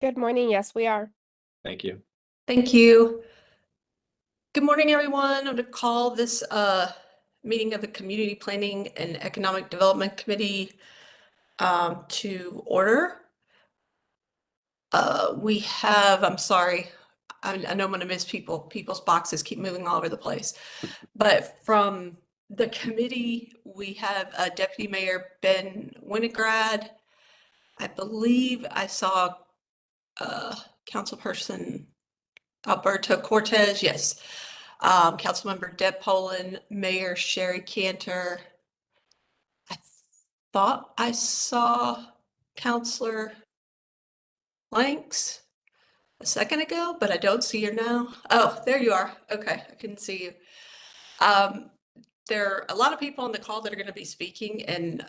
Good morning. Yes, we are. Thank you. Thank you. Good morning, everyone. I'm going to call this meeting of the Community Planning and Economic Development Committee to order. I'm sorry, I know I'm going to miss people. People's boxes keep moving all over the place. But from the committee, we have Deputy Mayor Ben Winograd. I believe I saw Councilperson Alberto Cortez, yes. Councilmember Deb Poland, Mayor Sherry Cantor. I thought I saw Councilor Blanks a second ago, but I don't see her now. Oh, there you are. Okay, I couldn't see you. There are a lot of people on the call that are going to be speaking, and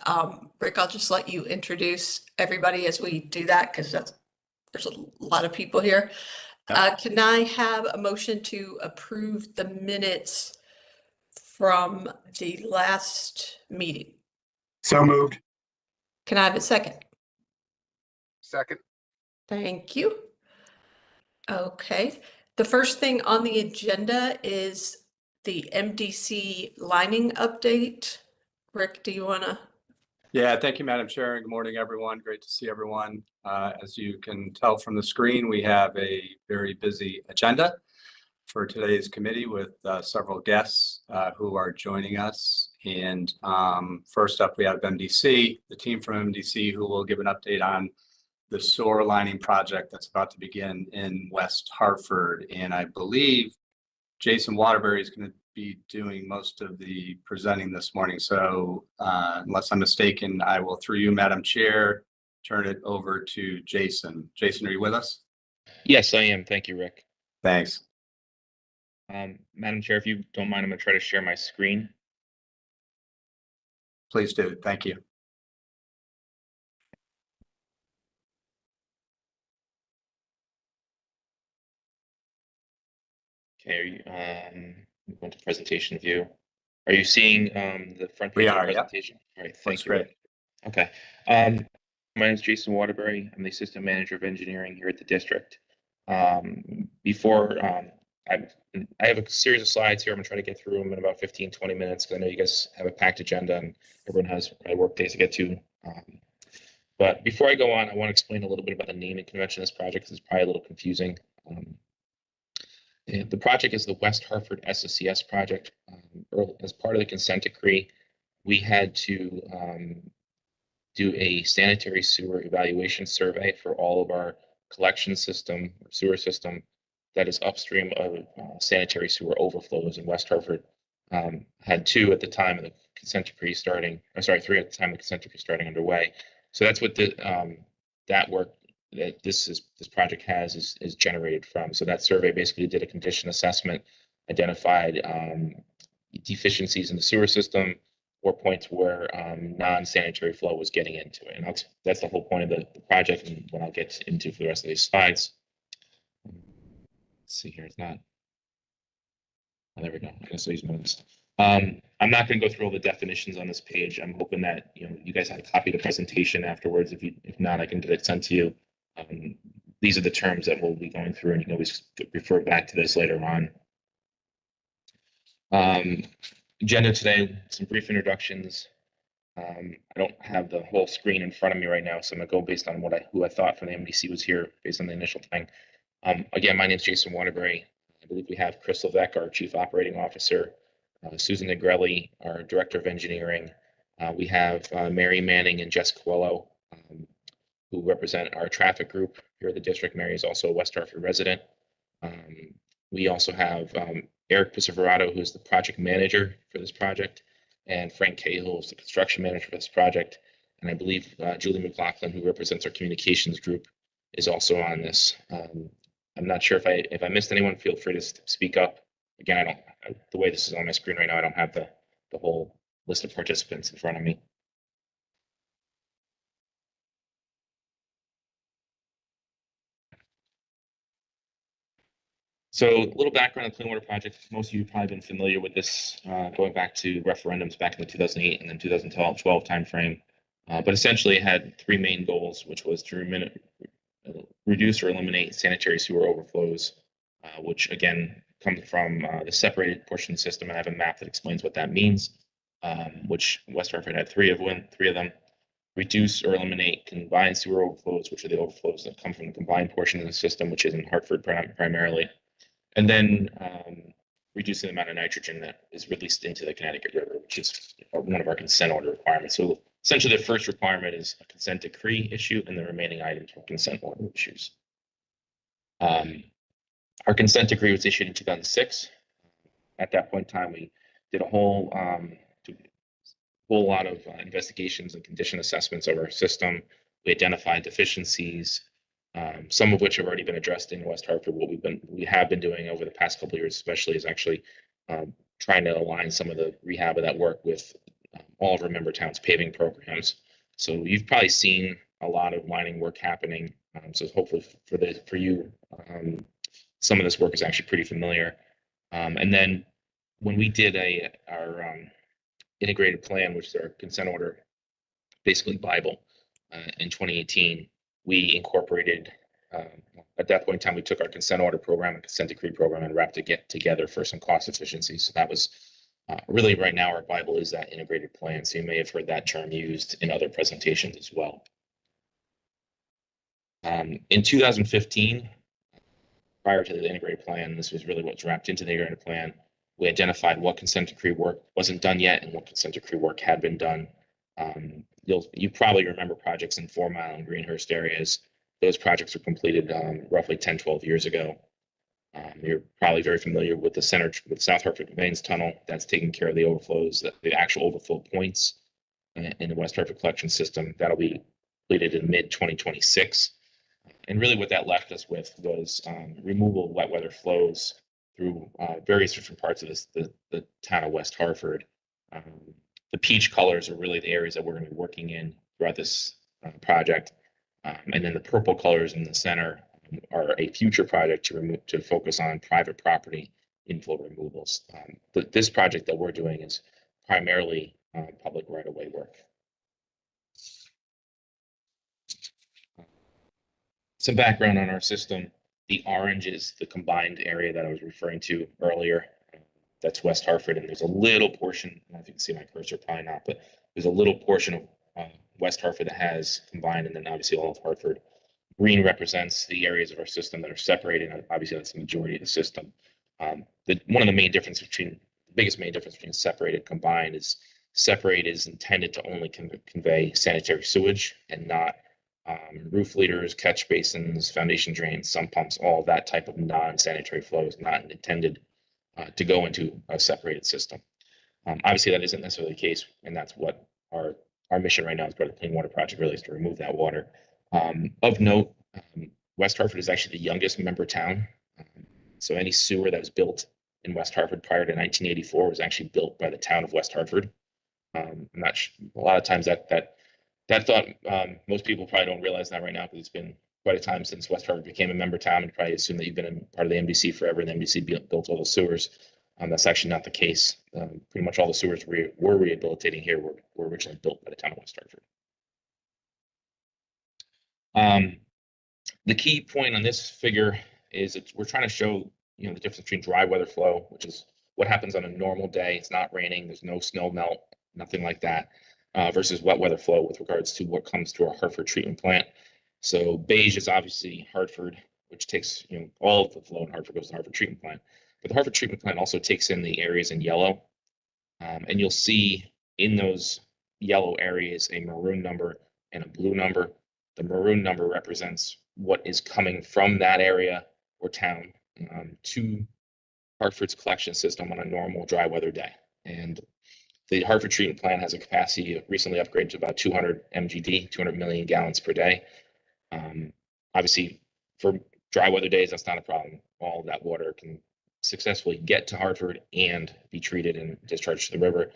Rick, I'll just let you introduce everybody as we do that, because there's a lot of people here. Can I have a motion to approve the minutes from the last meeting? So moved. Can I have a second? Second. Thank you. Okay. The first thing on the agenda is the MDC Lining update. Rick, do you want to? Yeah, thank you, Madam Chair, and good morning, everyone. Great to see everyone. As you can tell from the screen, we have a very busy agenda for today's committee with several guests who are joining us. And first up, we have MDC, the team from MDC, who will give an update on the sewer lining project that's about to begin in West Hartford. And I believe Jason Waterbury is going to be doing most of the presenting this morning. So unless I'm mistaken, I will, through you, Madam Chair, turn it over to Jason. Jason, are you with us? Yes, I am. Thank you, Rick. Thanks. Madam Chair, if you don't mind, I'm going to try to share my screen. Please do. Thank you. Okay, going to presentation view. Are you seeing the front page of the presentation? Yep. All right, thank you. Great. Okay. My name is Jason Waterbury. I'm the Assistant Manager of Engineering here at the district. I have a series of slides here. I'm going to try to get through them in about 15, 20 minutes, because I know you guys have a packed agenda and everyone has work days to get to. But before I go on, I want to explain a little bit about the naming convention of this project, because it's probably a little confusing. The project is the West Hartford SSCS project. As part of the consent decree, we had to do a sanitary sewer evaluation survey for all of our collection system, or sewer system, that is upstream of sanitary sewer overflows in West Hartford. Had two at the time of the consent decree starting, or sorry, three at the time of the consent decree starting underway. So that's what that work that this project has is generated from. So that survey basically did a condition assessment, identified deficiencies in the sewer system, or points where non-sanitary flow was getting into it. And that's the whole point of the project, and what I'll get into for the rest of these slides. Let's see here, it's not. Oh, there we go. I guess I'll use notes. I'm not going to go through all the definitions on this page. I'm hoping that you guys have a copy of the presentation afterwards. If not, I can get it sent to you. These are the terms that we'll be going through, and you can always refer back to this later on. Agenda today, some brief introductions. I don't have the whole screen in front of me right now, so I'm going to go based on who I thought from the MDC was here based on the initial thing. Again, my name is Jason Waterbury. I believe we have Chris Levesque, our Chief Operating Officer, Susan Negrelli, our Director of Engineering. We have Mary Manning and Jess Coelho, who represent our traffic group here at the district. Mary is also a West Hartford resident. We also have Eric Pisciferato, who is the project manager for this project, and Frank Cahill is the construction manager for this project. And I believe Julie McLaughlin, who represents our communications group, is also on this. I'm not sure if I missed anyone. Feel free to speak up. Again, the way this is on my screen right now, I don't have the whole list of participants in front of me. So a little background on the Clean Water Project. Most of you have probably been familiar with this going back to referendums back in the 2008 and then 2012 timeframe. But essentially it had three main goals, which was to reduce or eliminate sanitary sewer overflows, which again come from the separated portion of the system. I have a map that explains what that means, which West Hartford had three of them. Reduce or eliminate combined sewer overflows, which are the overflows that come from the combined portion of the system, which is in Hartford primarily. And then reducing the amount of nitrogen that is released into the Connecticut River, which is one of our consent order requirements. So essentially the first requirement is a consent decree issue, and the remaining items are consent order issues. Our consent decree was issued in 2006. At that point in time, we did a whole lot of investigations and condition assessments of our system. We identified deficiencies, some of which have already been addressed in West Hartford. What we have been doing over the past couple of years, especially, is actually trying to align some of the rehab of that work with all of our member towns' paving programs. So you've probably seen a lot of lining work happening. So hopefully for you, some of this work is actually pretty familiar. And then when we did our integrated plan, which is our consent order, basically Bible, in 2018, we incorporated, at that point in time, we took our consent order program and consent decree program and wrapped it together for some cost efficiency. So that was really, right now, our Bible is that integrated plan. So you may have heard that term used in other presentations as well. In 2015, prior to the integrated plan, this was really what's wrapped into the integrated plan. We identified what consent decree work wasn't done yet and what consent decree work had been done. You probably remember projects in 4 Mile and Greenhurst areas. Those projects were completed roughly 10, 12 years ago. You're probably very familiar with the South Hartford Conveyance Tunnel. That's taking care of the overflows, the actual overflow points in the West Hartford collection system. That'll be completed in mid-2026. And really what that left us with was removal of wet weather flows through various different parts of the town of West Hartford. The peach colors are really the areas that we're going to be working in throughout this project. And then the purple colors in the center are a future project to focus on private property inflow removals. This project that we're doing is primarily public right-of-way work. Some background on our system. The orange is the combined area that I was referring to earlier. That's West Hartford, and there's a little portion, I don't know if you can see my cursor, probably not, but there's a little portion of West Hartford that has combined, and then obviously all of Hartford. Green represents the areas of our system that are separated, and obviously that's the majority of the system. One of the biggest main difference between separated and combined is separated is intended to only convey sanitary sewage and not roof leaders, catch basins, foundation drains, sump pumps. All that type of non-sanitary flow is not intended to go into a separated system. Obviously, that isn't necessarily the case, and that's what our mission right now as part of the Clean Water Project really is, to remove that water. Of note, West Hartford is actually the youngest member town. So any sewer that was built in West Hartford prior to 1984 was actually built by the town of West Hartford. A lot of times that thought, most people probably don't realize that right now, because it's been quite a time since West Hartford became a member town, and probably assume that you've been part of the MDC forever, and the MDC built all the sewers. That's actually not the case. Pretty much all the sewers we're rehabilitating here were originally built by the town of West Hartford. The key point on this figure is we're trying to show the difference between dry weather flow, which is what happens on a normal day. It's not raining, there's no snow melt, nothing like that, versus wet weather flow with regards to what comes to our Hartford treatment plant. So beige is obviously Hartford, which takes all of the flow in Hartford goes to the Hartford treatment plant. But the Hartford treatment plant also takes in the areas in yellow, and you'll see in those yellow areas a maroon number and a blue number. The maroon number represents what is coming from that area or town to Hartford's collection system on a normal dry weather day. And the Hartford treatment plant has a capacity recently upgraded to about 200 MGD, 200 million gallons per day. Obviously, for dry weather days, that's not a problem. All of that water can successfully get to Hartford and be treated and discharged to the river.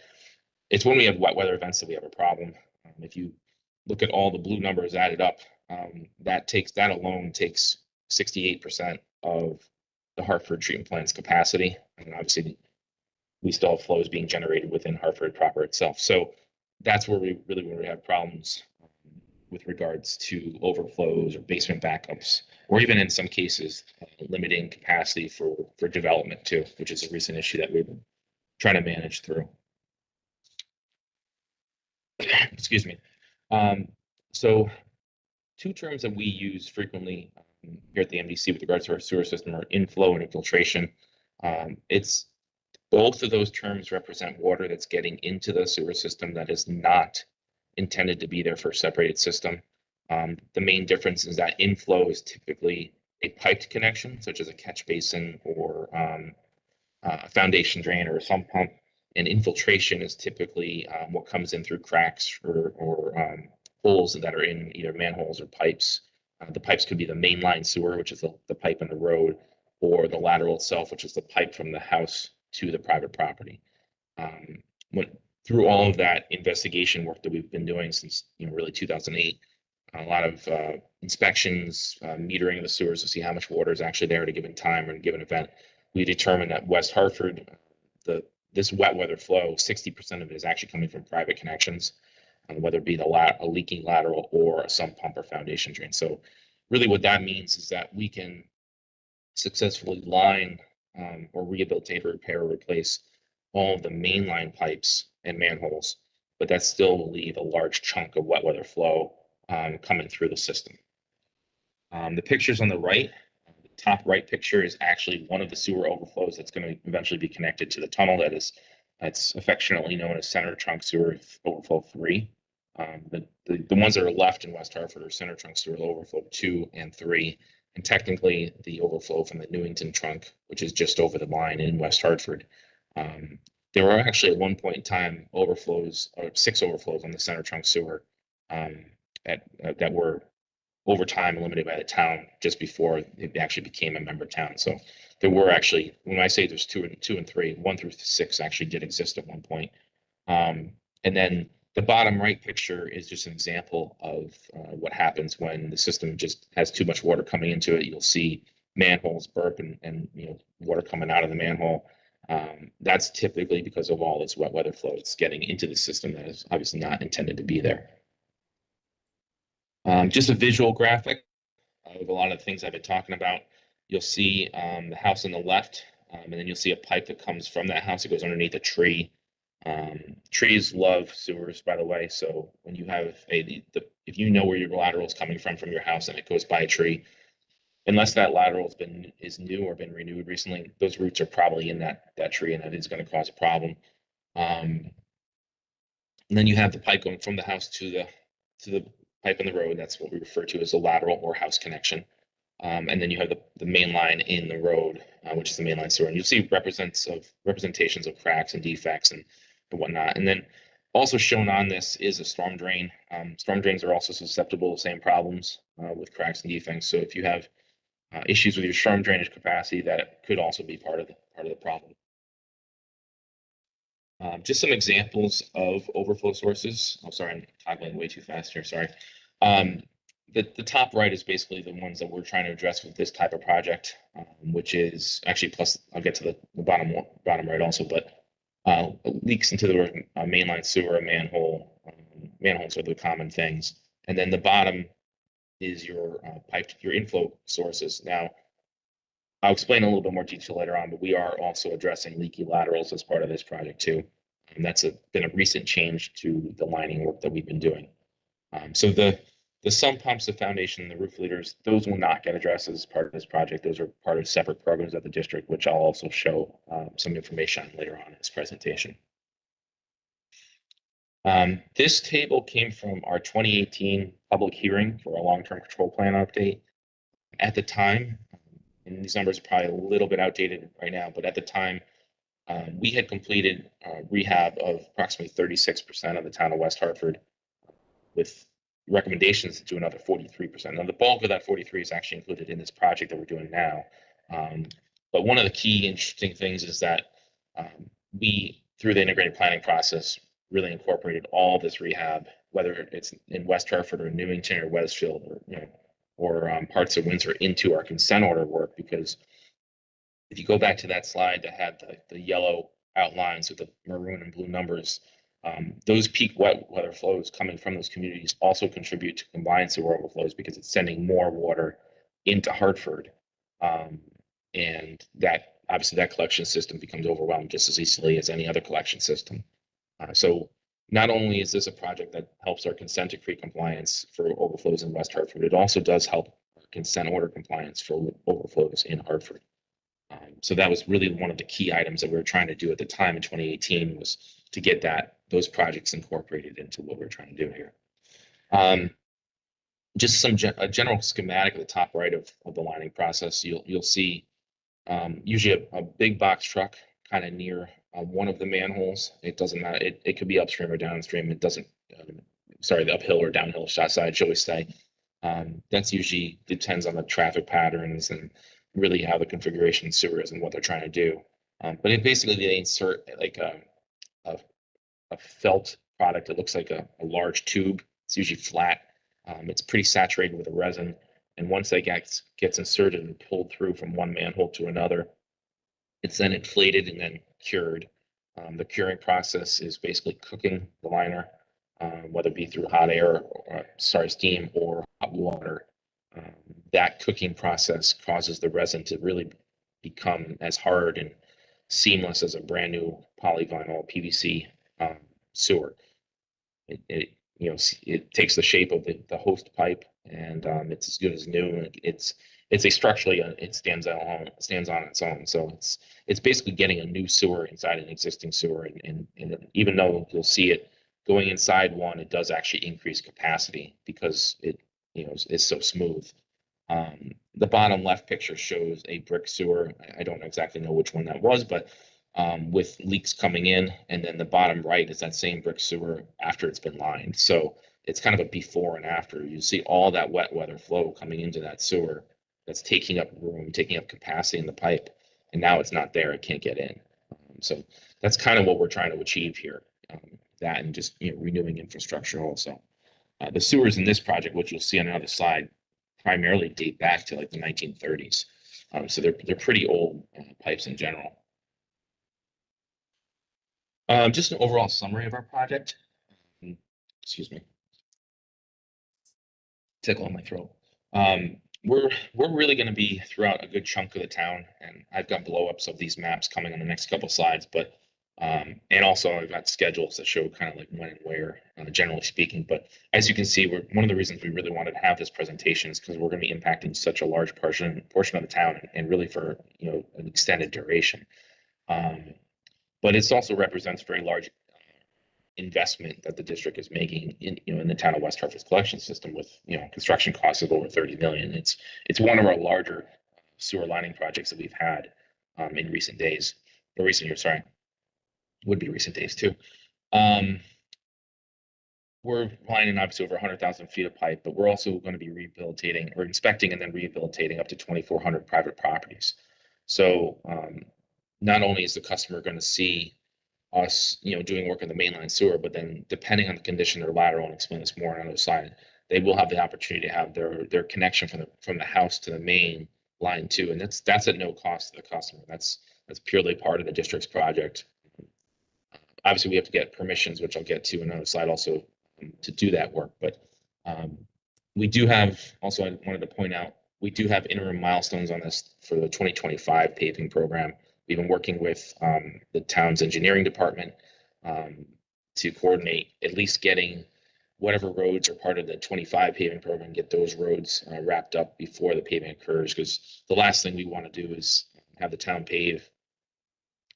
It's when we have wet weather events that we have a problem. If you look at all the blue numbers added up, that alone takes 68% of the Hartford treatment plant's capacity. And obviously, we still have flows being generated within Hartford proper itself. So that's where we have problems with regards to overflows or basement backups, or even in some cases, limiting capacity for development too, which is a recent issue that we've been trying to manage through. Excuse me. So two terms that we use frequently here at the MDC with regards to our sewer system are inflow and infiltration. It's both of those terms represent water that's getting into the sewer system that is not intended to be there for a separated system. The main difference is that inflow is typically a piped connection, such as a catch basin or a foundation drain or a sump pump. And infiltration is typically what comes in through cracks or holes that are in either manholes or pipes. The pipes could be the mainline sewer, which is the pipe in the road, or the lateral itself, which is the pipe from the house to the private property. Through all of that investigation work that we've been doing since really 2008, a lot of inspections, metering of the sewers to see how much water is actually there at a given time or a given event, we determined that West Hartford, this wet weather flow, 60% of it is actually coming from private connections, whether it be a leaking lateral or a sump pump or foundation drain. So really what that means is that we can successfully line or rehabilitate or repair or replace all of the mainline pipes and manholes, but that still will leave a large chunk of wet weather flow coming through the system. The pictures on the right, the top right picture is actually one of the sewer overflows that's going to eventually be connected to the tunnel that's affectionately known as Center Trunk Sewer Overflow 3. The ones that are left in West Hartford are Center Trunk Sewer Overflow 2 and 3. And technically, the overflow from the Newington trunk, which is just over the line in West Hartford, there were actually at one point in time overflows, or 6 overflows on the Center Trunk Sewer that were over time eliminated by the town just before it actually became a member town. So there were actually, when I say there's 2 and 3, 1 through 6 actually did exist at one point. And then the bottom right picture is just an example of what happens when the system just has too much water coming into it. You'll see manholes burp and water coming out of the manhole. That's typically because of all this wet weather flow. It's getting into the system that is obviously not intended to be there. Just a visual graphic of a lot of the things I've been talking about. You'll see the house on the left, and then you'll see a pipe that comes from that house. It goes underneath a tree. Trees love sewers, by the way. So when you have if you know where your lateral is coming from your house and it goes by a tree, unless that lateral is new or been renewed recently, those roots are probably in that tree, and that is going to cause a problem. And then you have the pipe going from the house to the pipe in the road. That's what we refer to as a lateral or house connection. And then you have the main line in the road, which is the mainline sewer. And you'll see representations of cracks and defects and whatnot. And then also shown on this is a storm drain. Storm drains are also susceptible to the same problems with cracks and defects. So if you have issues with your storm drainage capacity, that could also be part of the problem. Just some examples of overflow sources. Oh, sorry, I'm toggling way too fast here. Sorry. The top right is basically the ones that we're trying to address with this type of project, which is actually, plus I'll get to the bottom right also, but leaks into the mainline sewer, a manhole. Manholes are the common things. And then the bottom is your your inflow sources. Now, I'll explain a little bit more detail later on, but we are also addressing leaky laterals as part of this project too. And that's been a recent change to the lining work that we've been doing. So the sump pumps, the foundation, the roof leaders, those will not get addressed as part of this project. Those are part of separate programs at the district, which I'll also show some information on later on in this presentation. This table came from our 2018 public hearing for a long-term control plan update. At the time, and these numbers are probably a little bit outdated right now, but at the time, we had completed rehab of approximately 36% of the town of West Hartford, with recommendations to do another 43%. Now, the bulk of that 43 is actually included in this project that we're doing now. But one of the key interesting things is that we, through the integrated planning process, really incorporated all this rehab, whether it's in West Hartford or Newington or Westfield or parts of Windsor, into our consent order work. Because if you go back to that slide that had the yellow outlines with the maroon and blue numbers, Those peak wet weather flows coming from those communities also contribute to combined sewer overflows because it's sending more water into Hartford. And that obviously that collection system becomes overwhelmed just as easily as any other collection system. So not only is this a project that helps our consent decree compliance for overflows in West Hartford, it also does help consent order compliance for overflows in Hartford. So that was really one of the key items that we were trying to do at the time in 2018 was to get those projects incorporated into what we're trying to do here. Just a general schematic at the top right of the lining process. You'll see usually a big box truck kind of near one of the manholes. It doesn't matter. It could be upstream or downstream. It doesn't. Sorry, the uphill or downhill side, shall we say? That's usually depends on the traffic patterns and really how the configuration of sewer is and what they're trying to do. But it basically they insert like a felt product. It looks like a large tube. It's usually flat. It's pretty saturated with a resin. And once that gets inserted and pulled through from one manhole to another, it's then inflated and then cured. The curing process is basically cooking the liner, whether it be through hot air, or, steam or hot water. That cooking process causes the resin to really become as hard and seamless as a brand new polyvinyl PVC sewer. It takes the shape of the host pipe, and it's as good as new. It's a structurally it stands on its own. So it's basically getting a new sewer inside an existing sewer, and even though you'll see it going inside one, it does actually increase capacity because it is so smooth. The bottom left picture shows a brick sewer. I don't exactly know which one that was, but with leaks coming in, and then the bottom right is that same brick sewer after it's been lined. So it's kind of a before and after. You see all that wet weather flow coming into that sewer that's taking up room, taking up capacity in the pipe, and now it's not there. It can't get in. So that's kind of what we're trying to achieve here. That and just renewing infrastructure also. The sewers in this project, which you'll see on another slide, primarily date back to like the 1930s. So they're pretty old pipes in general. Just an overall summary of our project. Excuse me. Tickle in my throat. We're really going to be throughout a good chunk of the town, and I've got blow-ups of these maps coming on the next couple slides, but and also I've got schedules that show kind of like when and where, generally speaking. But as you can see, one of the reasons we really wanted to have this presentation is because we're going to be impacting such a large portion of the town, and really for an extended duration. But it also represents very large investment that the district is making in the town of West Hartford's collection system with construction costs of over 30 million. It's one of our larger sewer lining projects that we've had in recent days or recent years. Sorry, would be recent days too. We're lining obviously over 100,000 feet of pipe, but we're also going to be rehabilitating or inspecting and then rehabilitating up to 2,400 private properties. So not only is the customer going to see us, doing work in the mainline sewer, but then depending on the condition of their lateral, and explain this more on the other side, they will have the opportunity to have their connection from the house to the main line too, and that's at no cost to the customer. That's purely part of the district's project. Obviously, we have to get permissions, which I'll get to in another slide, also to do that work. But we do have also. I wanted to point out we do have interim milestones on this for the 2025 paving program. We've been working with the town's engineering department to coordinate at least getting whatever roads are part of the 25 paving program, get those roads wrapped up before the paving occurs. Because the last thing we want to do is have the town pave,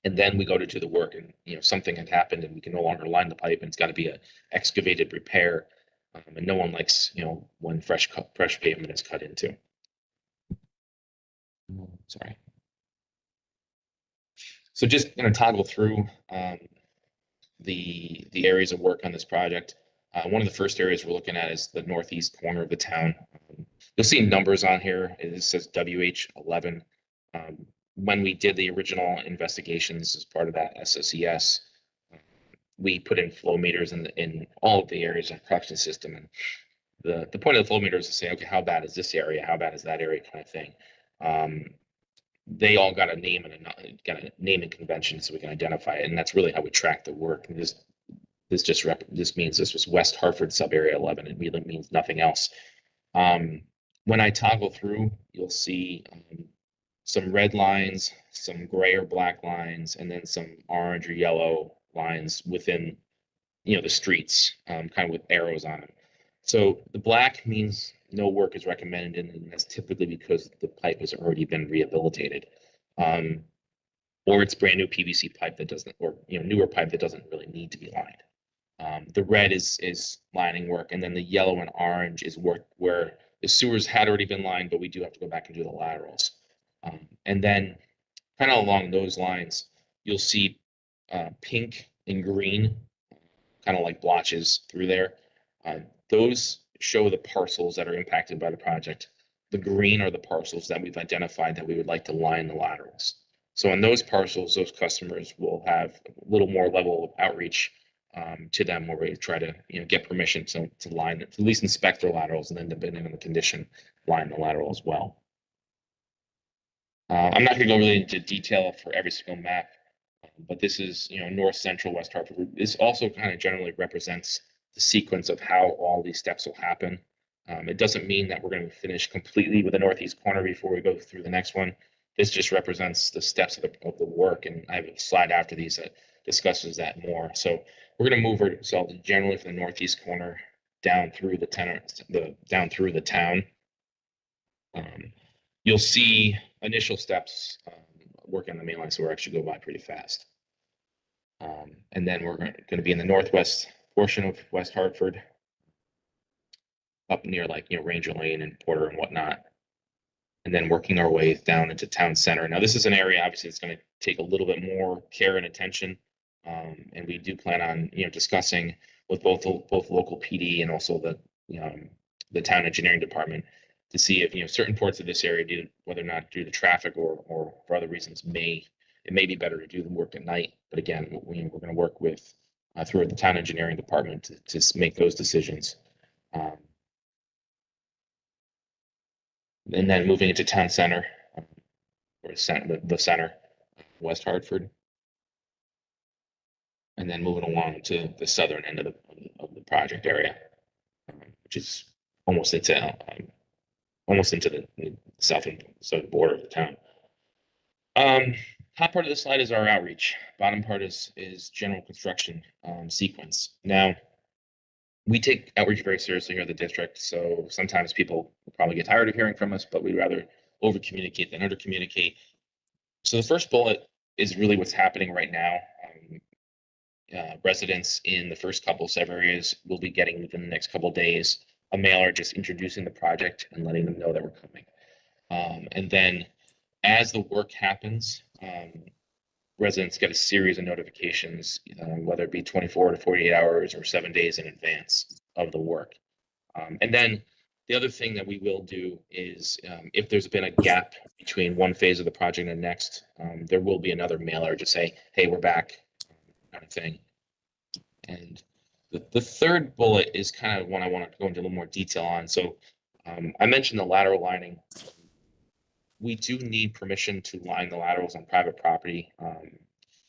and then we go to do the work, and something had happened, and we can no longer line the pipe, and it's got to be an excavated repair, and no one likes when fresh pavement is cut into. Sorry. So just going to toggle through the areas of work on this project. One of the first areas we're looking at is the northeast corner of the town. You'll see numbers on here. It says WH11. When we did the original investigations as part of that SSES, we put in flow meters in all of the areas of the collection system. And the point of the flow meter is to say, okay, how bad is this area? How bad is that area, kind of thing. They all got a name and convention so we can identify it, and that's really how we track the work. And just This means this was West Hartford sub area 11. It really means nothing else. When I toggle through, you'll see some red lines, some gray or black lines, and then some orange or yellow lines within, the streets, kind of with arrows on them. So the black means no work is recommended, and that's typically because the pipe has already been rehabilitated, or it's brand new PVC pipe that doesn't, or newer pipe that doesn't really need to be lined. The red is lining work, and then the yellow and orange is work where the sewers had already been lined, but we do have to go back and do the laterals. And then kind of along those lines, you'll see pink and green, kind of like blotches through there. Those show the parcels that are impacted by the project. The green are the parcels that we've identified that we would like to line the laterals. So on those parcels, those customers will have a little more level of outreach to them, where we try to get permission to line, to at least inspect their laterals, and then depending on the condition, line the lateral as well. I'm not going to go really into detail for every single map, but this is north central West Hartford. This also kind of generally represents the sequence of how all these steps will happen. It doesn't mean that we're going to finish completely with the northeast corner before we go through the next one. This just represents the steps of the work, and I have a slide after these that discusses that more. So we're going to move ourselves generally from the northeast corner down through the town. You'll see initial steps work on the main line, so we're actually go by pretty fast. And then we're going to be in the northwest portion of West Hartford, up near Ranger Lane and Porter and whatnot, and then working our way down into town center. Now, this is an area obviously it's going to take a little bit more care and attention, and we do plan on discussing with both local PD and also the town engineering department to see if certain parts of this area, whether or not due to traffic or for other reasons, it may be better to do the work at night. But again, we're going to work with through the town engineering department to make those decisions. And then moving into town center, or the center, West Hartford, and then moving along to the southern end of the project area, which is almost into the southern border of the town. Top part of the slide is our outreach. Bottom part is general construction sequence. Now, we take outreach very seriously here at the district, so sometimes people will probably get tired of hearing from us, but we'd rather over communicate than under communicate. So the first bullet is really what's happening right now. Residents in the first couple sub areas will be getting within the next couple of days a mailer just introducing the project and letting them know that we're coming. And then as the work happens, residents get a series of notifications, whether it be 24 to 48 hours or 7 days in advance of the work. And then the other thing that we will do is if there's been a gap between one phase of the project and the next, there will be another mailer to say, hey, we're back, kind of thing. And the third bullet is kind of one I want to go into a little more detail on. So I mentioned the lateral lining. We do need permission to line the laterals on private property.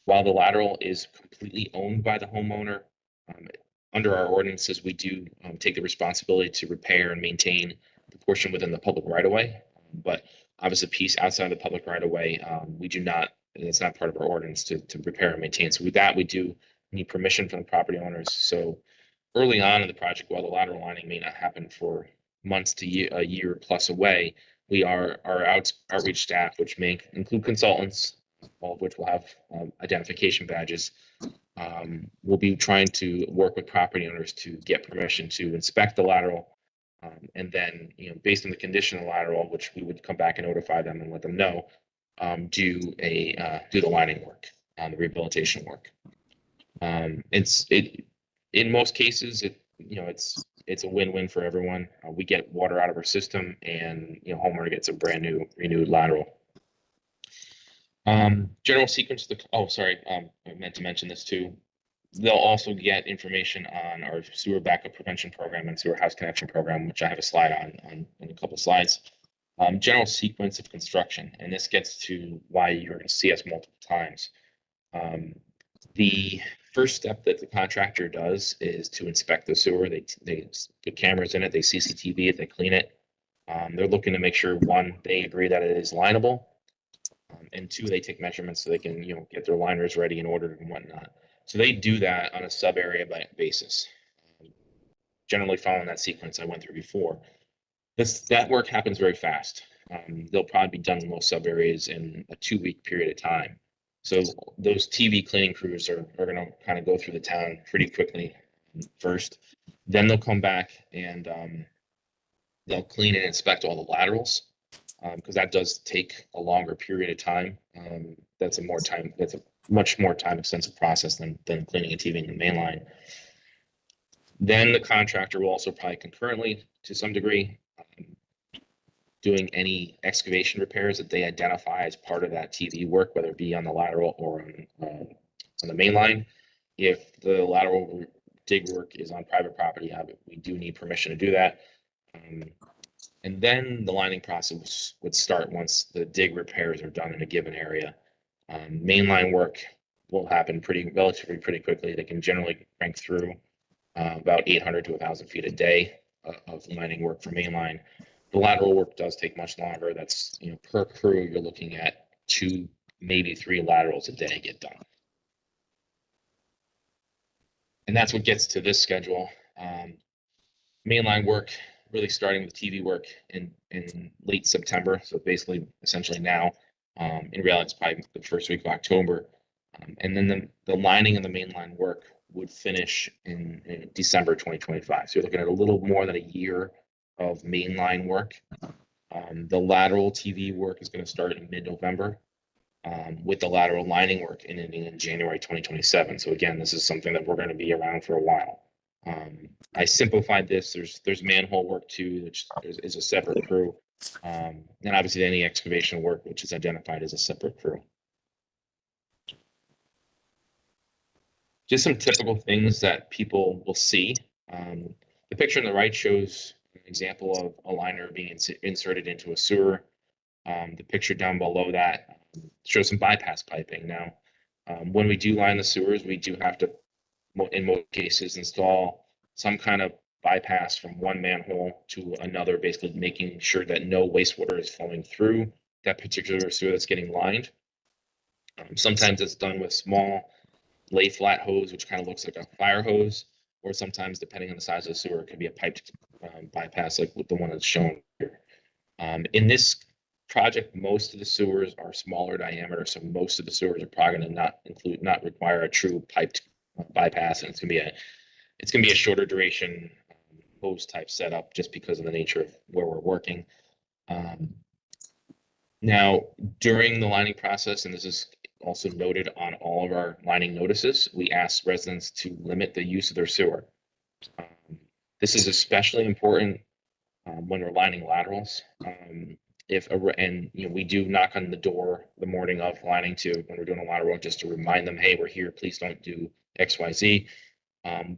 While the lateral is completely owned by the homeowner, under our ordinances, we do take the responsibility to repair and maintain the portion within the public right-of-way. But obviously, piece outside the public right-of-way, we do not, it's not part of our ordinance to repair and maintain. So with that, we do need permission from the property owners. So early on in the project, while the lateral lining may not happen for months to a year plus away, our outreach staff, which may include consultants, all of which will have identification badges, we'll be trying to work with property owners to get permission to inspect the lateral, and then, based on the condition of the lateral, which we would come back and notify them and let them know, do the lining work, the rehabilitation work. In most cases, it's a win-win for everyone. We get water out of our system, and homeowner gets a brand new renewed lateral. General sequence. I meant to mention this too. They'll also get information on our sewer backup prevention program and sewer house connection program, which I have a slide on in a couple slides. General sequence of construction, and this gets to why you're going to see us multiple times. The first step that the contractor does is to inspect the sewer. They put cameras in it, they CCTV it, they clean it. They're looking to make sure, one, they agree that it is lineable, and two, they take measurements so they can, get their liners ready and ordered and whatnot. So they do that on a sub area basis, generally following that sequence I went through before. That work happens very fast. They'll probably be done in most sub areas in a 2-week period of time. So those TV cleaning crews are going to kind of go through the town pretty quickly first. Then they'll come back and they'll clean and inspect all the laterals, because that does take a longer period of time. That's a much more time extensive process than cleaning and TVing the main line. Then the contractor will also probably concurrently, to some degree, doing any excavation repairs that they identify as part of that TV work, whether it be on the lateral or on the main line. If the lateral dig work is on private property, we do need permission to do that. And then the lining process would start once the dig repairs are done in a given area. Mainline work will happen relatively pretty quickly. They can generally crank through about 800 to 1,000 feet a day of lining work for mainline. The lateral work does take much longer. That's, per crew, you're looking at 2, maybe 3 laterals a day get done. And that's what gets to this schedule. Mainline work really starting with TV work in late September. So basically, essentially now, in reality, it's probably the first week of October. And then the lining of the mainline work would finish in December 2025. So you're looking at a little more than a year of mainline work. The lateral TV work is going to start in mid-November, with the lateral lining work ending in January 2027. So again, this is something that we're going to be around for a while. I simplified this. There's manhole work too, which is a separate crew. And obviously any excavation work, which is identified as a separate crew. Just some typical things that people will see. The picture on the right shows an example of a liner being inserted into a sewer. The picture down below that shows some bypass piping. Now, when we do line the sewers, we do have to, in most cases, install some kind of bypass from one manhole to another, basically making sure that no wastewater is flowing through that particular sewer that's getting lined. Sometimes it's done with small lay flat hose, which kind of looks like a fire hose, or sometimes, depending on the size of the sewer, it could be a piped bypass like the one that's shown here. In this project, most of the sewers are smaller diameter, so most of the sewers are probably going to not require a true piped bypass, and it's going to be a shorter duration hose type setup just because of the nature of where we're working. Now, during the lining process, and this is also noted on all of our lining notices, we ask residents to limit the use of their sewer. This is especially important when we're lining laterals. We do knock on the door the morning of lining too, when we're doing a lateral, just to remind them, hey, we're here, please don't do X, Y, Z.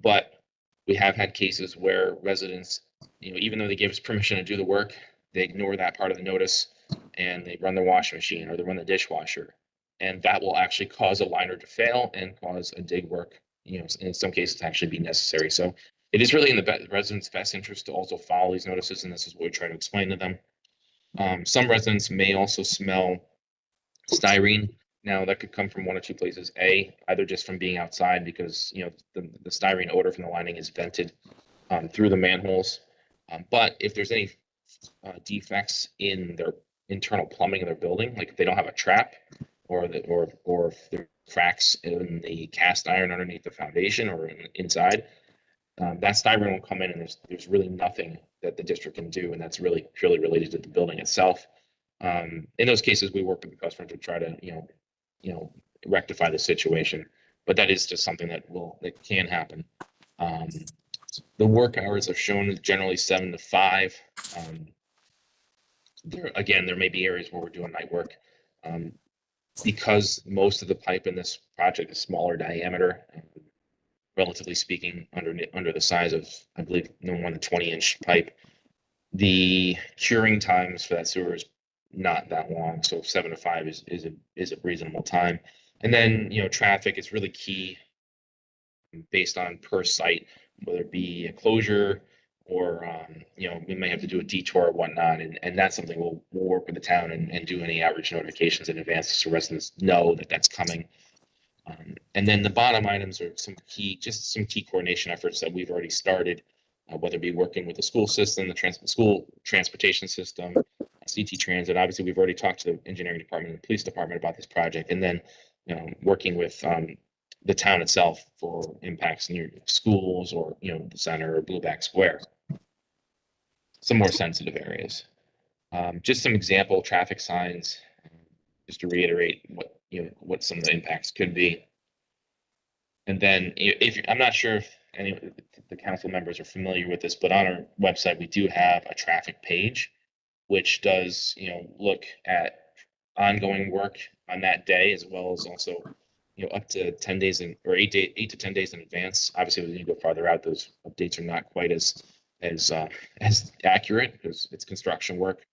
But we have had cases where residents, even though they gave us permission to do the work, they ignore that part of the notice and they run their washing machine or they run the dishwasher. And that will actually cause a liner to fail and cause a dig work, in some cases to actually be necessary. So it is really in the residents' best interest to also follow these notices, and this is what we try to explain to them. Some residents may also smell styrene. Now, that could come from one or two places. Either just from being outside because, the styrene odor from the lining is vented through the manholes. But if there's any defects in their internal plumbing of their building, like if they don't have a trap or if there are cracks in the cast iron underneath the foundation or inside, that styrene will come in, and there's really nothing that the district can do, and that's really purely related to the building itself. In those cases, we work with the customer to try to rectify the situation, but that is just something that can happen. The work hours are shown as generally 7 to 5. There may be areas where we're doing night work. Because most of the pipe in this project is smaller diameter, relatively speaking, under the size of, I believe, no more than 20-inch pipe, the curing times for that sewer is not that long. So 7 to 5 is a reasonable time. And then, traffic is really key based on per site, whether it be a closure or, we may have to do a detour or whatnot. And that's something we'll work with the town and do any outreach notifications in advance so residents know that that's coming. And then the bottom items are some key coordination efforts that we've already started, whether it be working with the school system, the school transportation system, CT Transit. Obviously, we've already talked to the engineering department and the police department about this project, and then working with the town itself for impacts near schools or the center or Blueback Square. Some more sensitive areas. Just some example traffic signs, just to reiterate what some of the impacts could be. And then I'm not sure if any of the council members are familiar with this, but on our website, we do have a traffic page, which does, look at ongoing work on that day, as well as also, up to 10 days or 8 to 10 days in advance. Obviously, when you go farther out, those updates are not quite as accurate because it's construction work.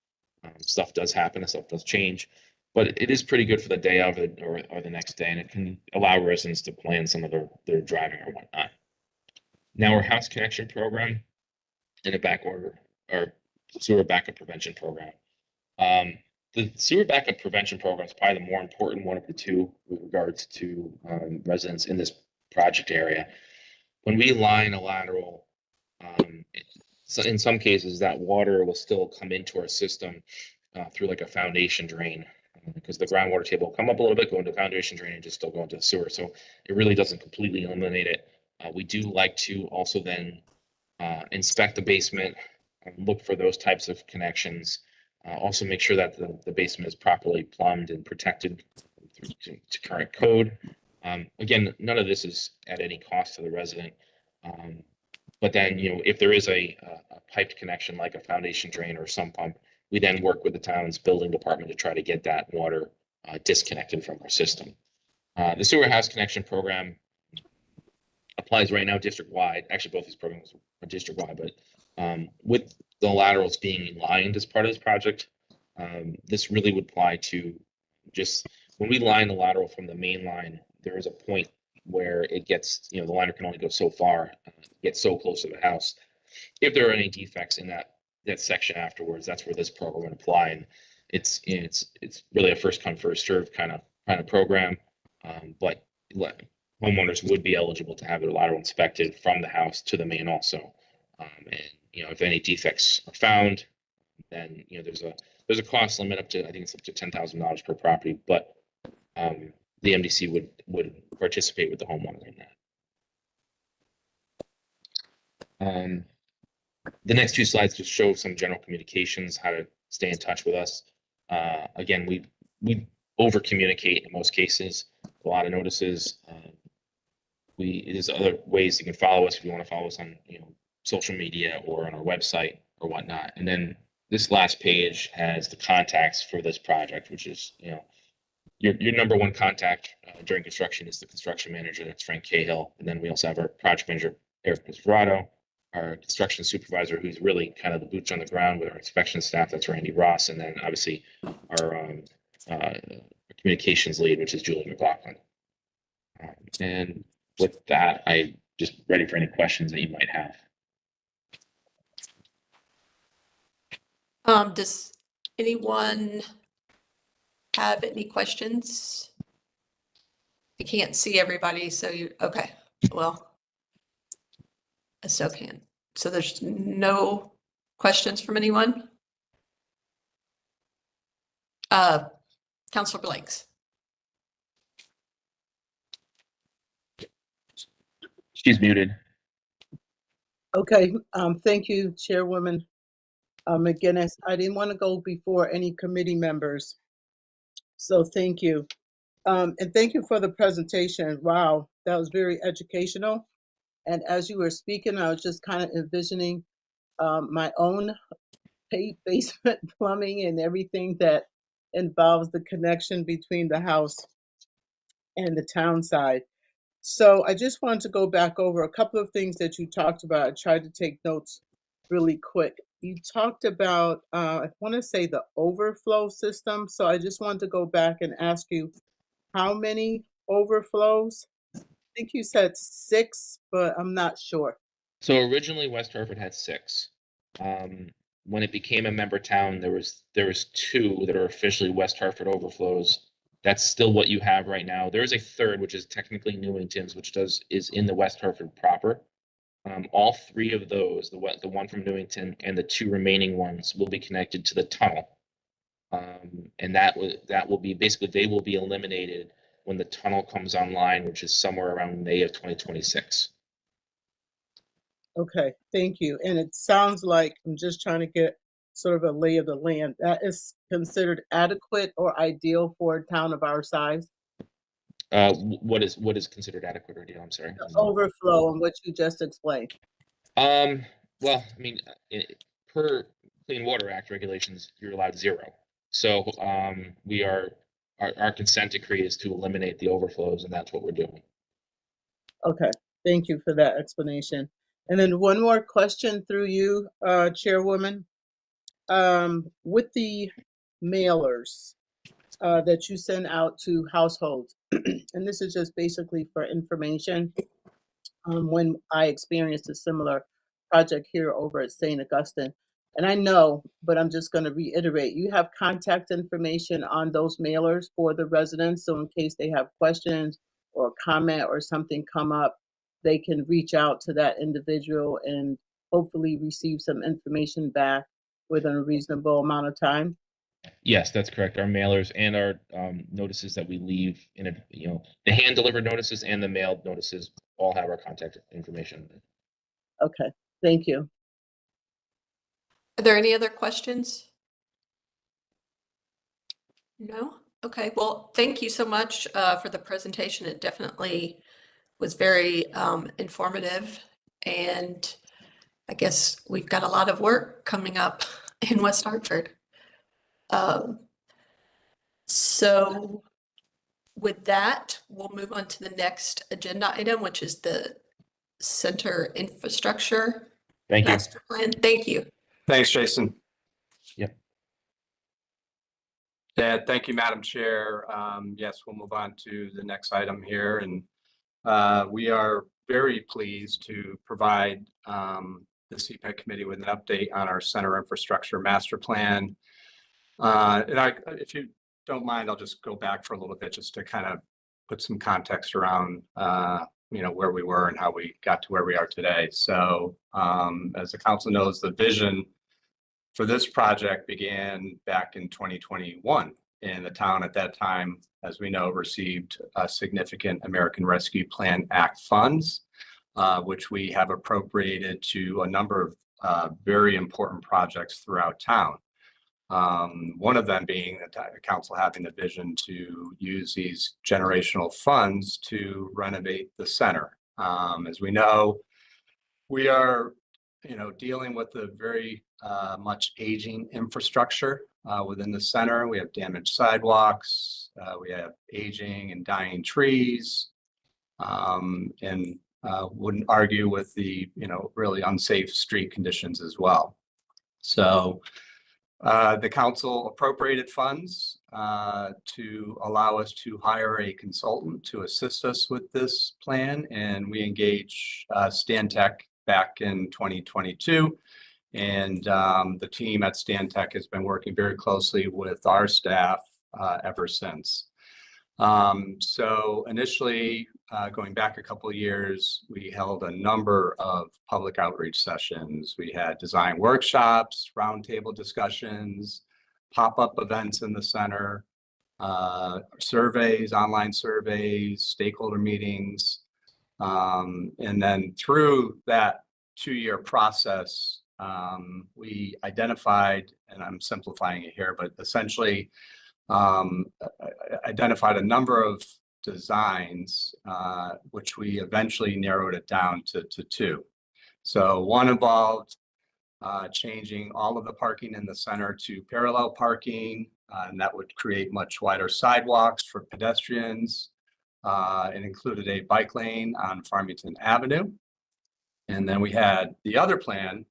Stuff does happen and stuff does change, but it is pretty good for the day of it or the next day, and it can allow residents to plan some of their driving or whatnot. Now, our house connection program in a back order, or sewer backup prevention program. The sewer backup prevention program is probably the more important one of the two with regards to residents in this project area. When we line a lateral, so in some cases that water will still come into our system through like a foundation drain, because the groundwater table will come up a little bit, go into a foundation drain, and just still go into the sewer. So it really doesn't completely eliminate it. We do like to also then inspect the basement, look for those types of connections. Also make sure that the basement is properly plumbed and protected to current code. Again, none of this is at any cost to the resident. But then, if there is a piped connection like a foundation drain or sump pump, we then work with the town's building department to try to get that water disconnected from our system. The sewer house connection program applies right now district-wide. Actually, both these programs are district-wide, but with the laterals being lined as part of this project, this really would apply to just when we line the lateral from the main line, there is a point where it gets, the liner can only go so far, get so close to the house. If there are any defects in that section afterwards, that's where this program would apply. And it's really a first come first serve kind of program, but homeowners would be eligible to have their lateral inspected from the house to the main also. And if any defects are found, then there's a cost limit up to, I think it's up to $10,000 per property, but the MDC would participate with the homeowner in that. The next two slides just show some general communications, how to stay in touch with us. Again, we over communicate in most cases, a lot of notices. There's other ways you can follow us if you want to follow us on social media or on our website or whatnot. And then this last page has the contacts for this project, which is your number one contact during construction is the construction manager. That's Frank Cahill. And then we also have our project manager, Eric Pizzorato, our construction supervisor, who's really kind of the boots on the ground with our inspection staff. That's Randy Ross. And then obviously our communications lead, which is Julie McLaughlin. And with that, I'm just ready for any questions that you might have. Does anyone have any questions? I can't see everybody, so okay, well, I still can. So there's no questions from anyone? Councilor Blanks. She's muted. Okay, thank you, Chairwoman McGinnis. I didn't want to go before any committee members, so thank you. And thank you for the presentation. Wow, that was very educational. And as you were speaking, I was just kind of envisioning my own basement plumbing and everything that involves the connection between the house and the town side. So I just wanted to go back over a couple of things that you talked about. I tried to take notes really quick. You talked about, I want to say the overflow system. So I just wanted to go back and ask you, how many overflows? I think you said 6, but I'm not sure. So originally West Hartford had 6. When it became a member town, there was 2 that are officially West Hartford overflows. That's still what you have right now. There is a third, which is technically Newington's, which is in the West Hartford proper. All 3 of those, the one from Newington and the 2 remaining ones, will be connected to the tunnel. And that will be basically, they will be eliminated when the tunnel comes online, which is somewhere around May of 2026. Okay, thank you. And it sounds like, I'm just trying to get sort of a lay of the land, that is considered adequate or ideal for a town of our size? What is considered adequate or ideal? I'm sorry. The overflow and what you just explained. Well, I mean, per Clean Water Act regulations, you're allowed 0. So our consent decree is to eliminate the overflows, and that's what we're doing. Okay, thank you for that explanation. And then one more question through you, Chairwoman. With the mailers that you send out to households, and this is just basically for information, when I experienced a similar project here over at St. Augustine. And I know, but I'm just going to reiterate, you have contact information on those mailers for the residents. So in case they have questions or comment or something come up, they can reach out to that individual and hopefully receive some information back within a reasonable amount of time. Yes, that's correct. Our mailers and our notices that we leave the hand delivered notices and the mailed notices all have our contact information. Okay, thank you. Are there any other questions? No? Okay, well, thank you so much for the presentation. It definitely was very informative, and I guess we've got a lot of work coming up in West Hartford. So with that, we'll move on to the next agenda item, which is the center infrastructure Thank you. master plan. Thank you. Thanks, Jason. Yep. Yeah, thank you, Madam Chair. Yes, we'll move on to the next item here. And we are very pleased to provide the CPEC committee with an update on our center infrastructure master plan. If you don't mind, I'll just go back for a little bit just to kind of put some context around where we were and how we got to where we are today. So as the council knows, the vision for this project began back in 2021, and the town at that time, as we know, received significant American Rescue Plan Act funds, which we have appropriated to a number of very important projects throughout town. One of them being the council having the vision to use these generational funds to renovate the center. As we know, we are dealing with a very much aging infrastructure within the center. We have damaged sidewalks, we have aging and dying trees, and wouldn't argue with the really unsafe street conditions as well. So the council appropriated funds to allow us to hire a consultant to assist us with this plan, and we engaged Stantec back in 2022, and the team at Stantec has been working very closely with our staff ever since. So initially, going back a couple of years, we held a number of public outreach sessions. We had design workshops, roundtable discussions, pop-up events in the center, surveys, online surveys, stakeholder meetings. And then through that 2-year process, we identified, and I'm simplifying it here, but essentially identified a number of designs, which we eventually narrowed it down to 2. So one involved changing all of the parking in the center to parallel parking, and that would create much wider sidewalks for pedestrians. It included a bike lane on Farmington Avenue. And then we had the other plan,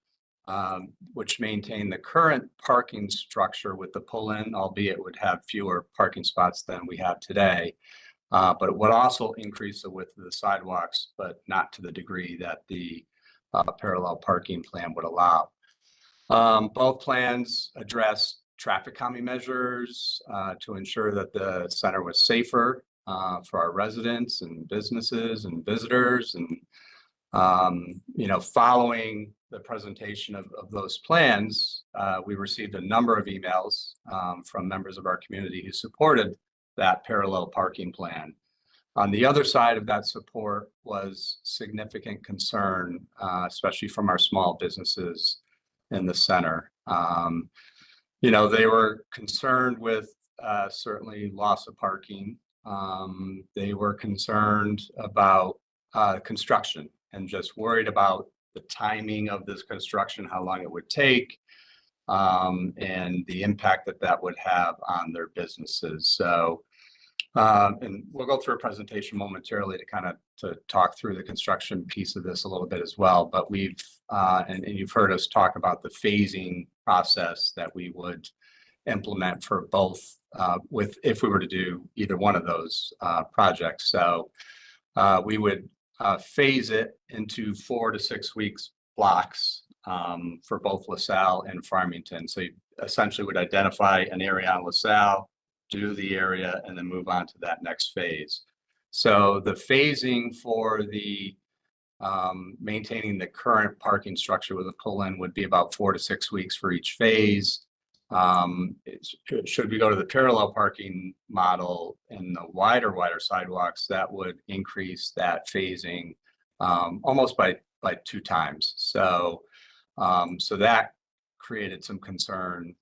which maintained the current parking structure with the pull-in, albeit would have fewer parking spots than we have today. but it would also increase the width of the sidewalks, but not to the degree that the parallel parking plan would allow. Both plans address traffic calming measures to ensure that the center was safer for our residents and businesses and visitors. And, following the presentation of those plans, we received a number of emails from members of our community who supported that parallel parking plan. On the other side of that support was significant concern, especially from our small businesses in the center. They were concerned with certainly loss of parking. They were concerned about construction and just worried about the timing of this construction, how long it would take, and the impact that would have on their businesses. So, and we'll go through a presentation momentarily to talk through the construction piece of this a little bit as well. But we've, and you've heard us talk about the phasing process that we would implement for both, if we were to do either one of those projects. So we would phase it into 4 to 6 weeks blocks for both LaSalle and Farmington. So you essentially would identify an area on LaSalle, do the area, and then move on to that next phase. So the phasing for the maintaining the current parking structure with a pull-in would be about 4 to 6 weeks for each phase. Should we go to the parallel parking model and the wider sidewalks, that would increase that phasing almost by 2 times. So that created some concern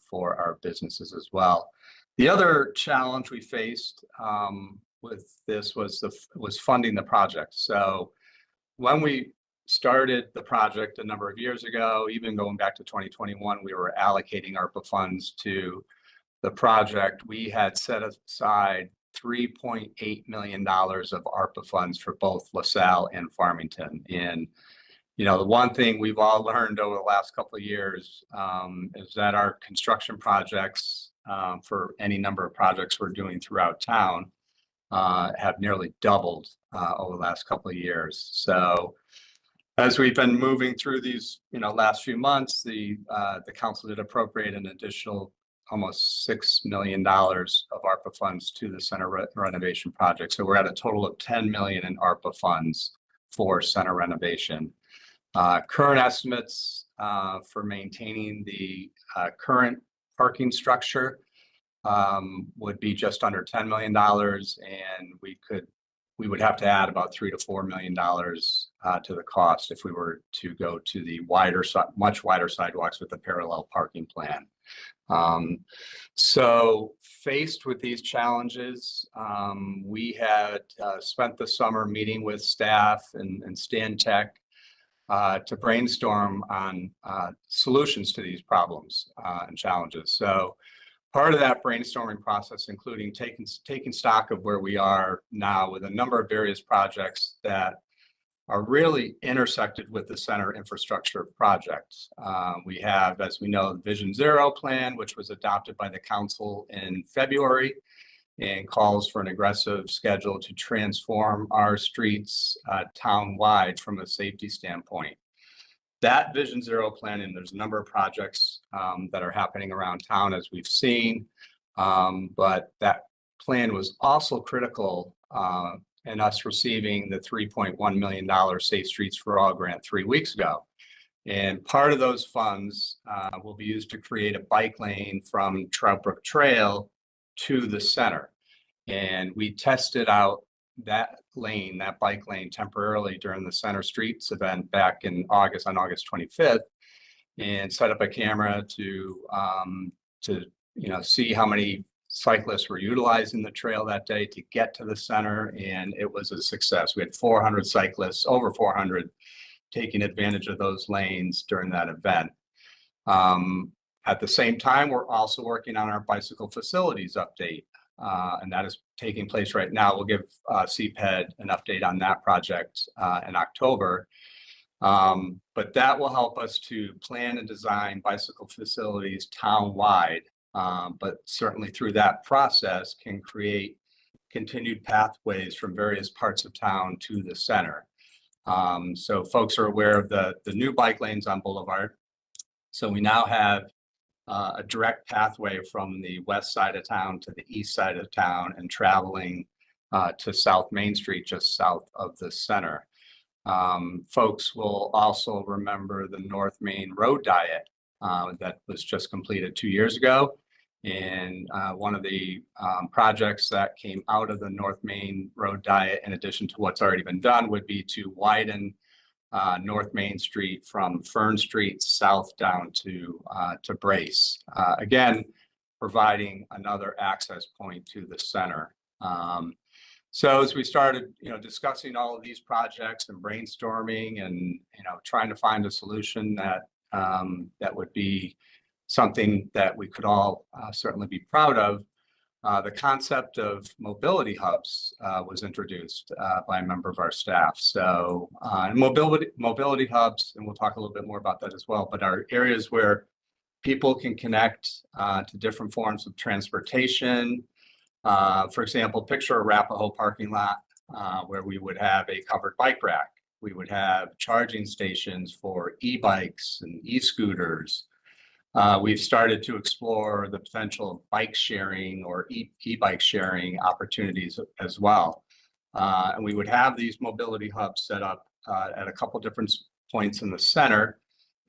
for our businesses as well. The other challenge we faced with this was funding the project. So when we started the project a number of years ago, even going back to 2021, we were allocating ARPA funds to the project. We had set aside $3.8 million of ARPA funds for both LaSalle and Farmington. And the one thing we've all learned over the last couple of years is that our construction projects for any number of projects we're doing throughout town have nearly doubled over the last couple of years. So as we've been moving through these, last few months, the council did appropriate an additional almost $6 million of ARPA funds to the center renovation project. So we're at a total of $10 million in ARPA funds for center renovation. Current estimates for maintaining the current parking structure would be just under $10 million, and we would have to add about $3 to $4 million to the cost if we were to go to the much wider sidewalks with the parallel parking plan. So faced with these challenges, we had spent the summer meeting with staff and Stan Tech to brainstorm on solutions to these problems and challenges. So part of that brainstorming process, including taking stock of where we are now with a number of various projects that are really intersected with the center infrastructure projects. We have, as we know, the Vision Zero plan, which was adopted by the council in February and calls for an aggressive schedule to transform our streets town-wide from a safety standpoint. That Vision Zero plan, and there's a number of projects that are happening around town as we've seen, but that plan was also critical in us receiving the $3.1 million Safe Streets for All grant 3 weeks ago. And part of those funds will be used to create a bike lane from Trout Brook Trail to the center. And we tested out that bike lane temporarily during the Center Streets event back in August, on August 25th, and set up a camera to see how many cyclists were utilizing the trail that day to get to the center. And it was a success. We had 400 cyclists, over 400, taking advantage of those lanes during that event. At the same time, we're also working on our bicycle facilities update. And that is taking place right now. We'll give CPED an update on that project in October. But that will help us to plan and design bicycle facilities town-wide. But certainly through that process can create continued pathways from various parts of town to the center. So folks are aware of the new bike lanes on Boulevard. So we now have a direct pathway from the west side of town to the east side of town and traveling to South Main Street, just south of the center. Folks will also remember the North Main Road Diet that was just completed 2 years ago. And one of the projects that came out of the North Main Road Diet, in addition to what's already been done, would be to widen North Main Street from Fern Street south down to Brace. Again, providing another access point to the center. So as we started, discussing all of these projects and brainstorming and, trying to find a solution that would be something that we could all certainly be proud of, the concept of mobility hubs was introduced by a member of our staff. So mobility hubs, and we'll talk a little bit more about that as well, but are areas where people can connect to different forms of transportation. For example, picture a Arapahoe parking lot where we would have a covered bike rack. We would have charging stations for e-bikes and e-scooters. We've started to explore the potential of bike sharing or e-bike sharing opportunities as well. And we would have these mobility hubs set up at a couple different points in the center.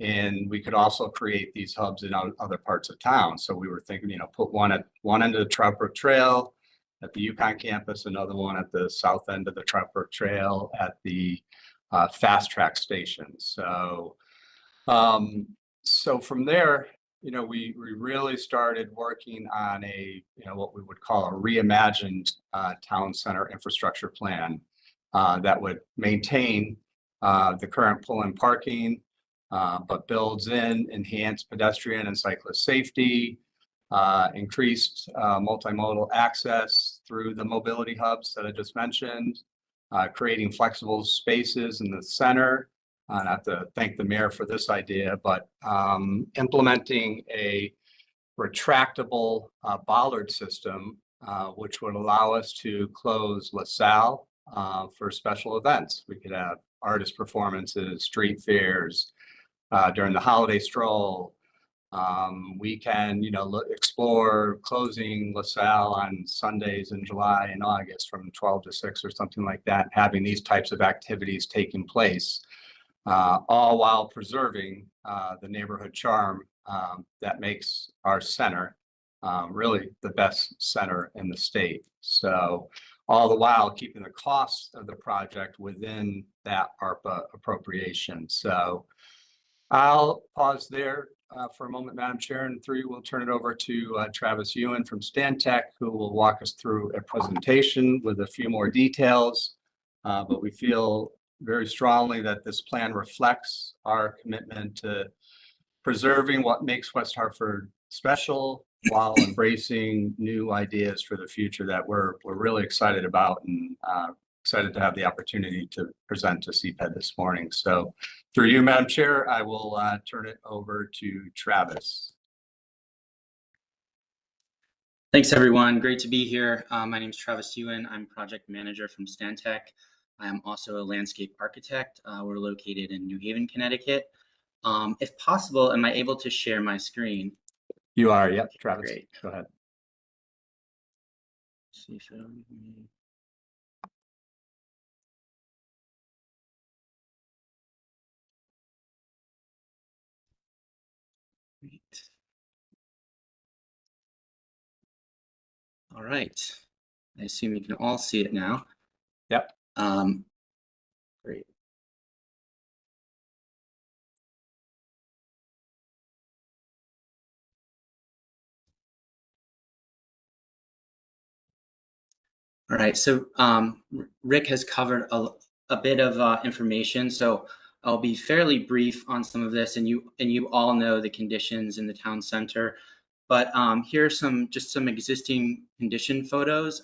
And we could also create these hubs in other parts of town. So we were thinking, put one at one end of the Trout Brook Trail at the Yukon campus, another one at the south end of the Trout Brook Trail at the Fast Track station. So from there, we really started working on what we would call a reimagined town center infrastructure plan that would maintain the current pull-in parking, but builds in enhanced pedestrian and cyclist safety, increased multimodal access through the mobility hubs that I just mentioned, creating flexible spaces in the center. I have to thank the mayor for this idea, but implementing a retractable bollard system, which would allow us to close LaSalle for special events. We could have artist performances, street fairs, during the holiday stroll. We can, explore closing LaSalle on Sundays in July and August from 12 to 6 or something like that, having these types of activities taking place. All while preserving the neighborhood charm that makes our center really the best center in the state. So all the while keeping the cost of the project within that ARPA appropriation. So I'll pause there for a moment, Madam Chair, and we'll turn it over to Travis Ewan from Stantec, who will walk us through a presentation with a few more details. But we feel very strongly that this plan reflects our commitment to preserving what makes West Hartford special while embracing new ideas for the future that we're really excited about and excited to have the opportunity to present to CPED this morning. So through you, Madam Chair, I will turn it over to Travis. Thanks, everyone. Great to be here. My name is Travis Ewan. I'm project manager from Stantec. I am also a landscape architect. We're located in New Haven, Connecticut. If possible, am I able to share my screen? You are, yep, Travis. Great. Go ahead. Let's see if it'll give me. Great. All right. I assume you can all see it now. Yep. Great. All right, so Rick has covered a bit of information, so I'll be fairly brief on some of this, and you all know the conditions in the town center. But here are some existing condition photos.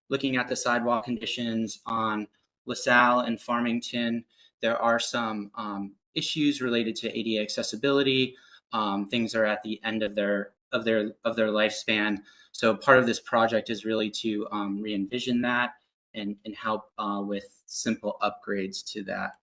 Looking at the sidewalk conditions on LaSalle and Farmington, there are some issues related to ADA accessibility. Things are at the end of their lifespan. So part of this project is really to re-envision that and help with simple upgrades to that.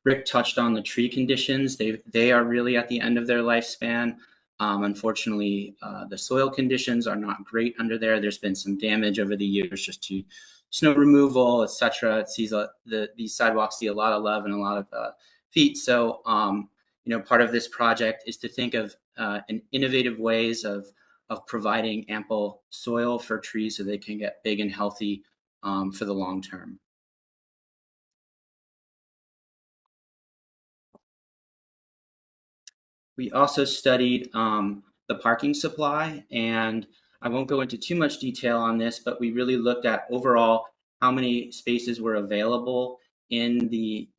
Rick touched on the tree conditions. They are really at the end of their lifespan. Unfortunately, the soil conditions are not great under there. There's been some damage over the years just to snow removal, etc. It sees these sidewalks see a lot of love and a lot of feet. So, part of this project is to think of innovative ways of providing ample soil for trees so they can get big and healthy for the long term. We also studied the parking supply, and I won't go into too much detail on this, but we really looked at overall how many spaces were available in the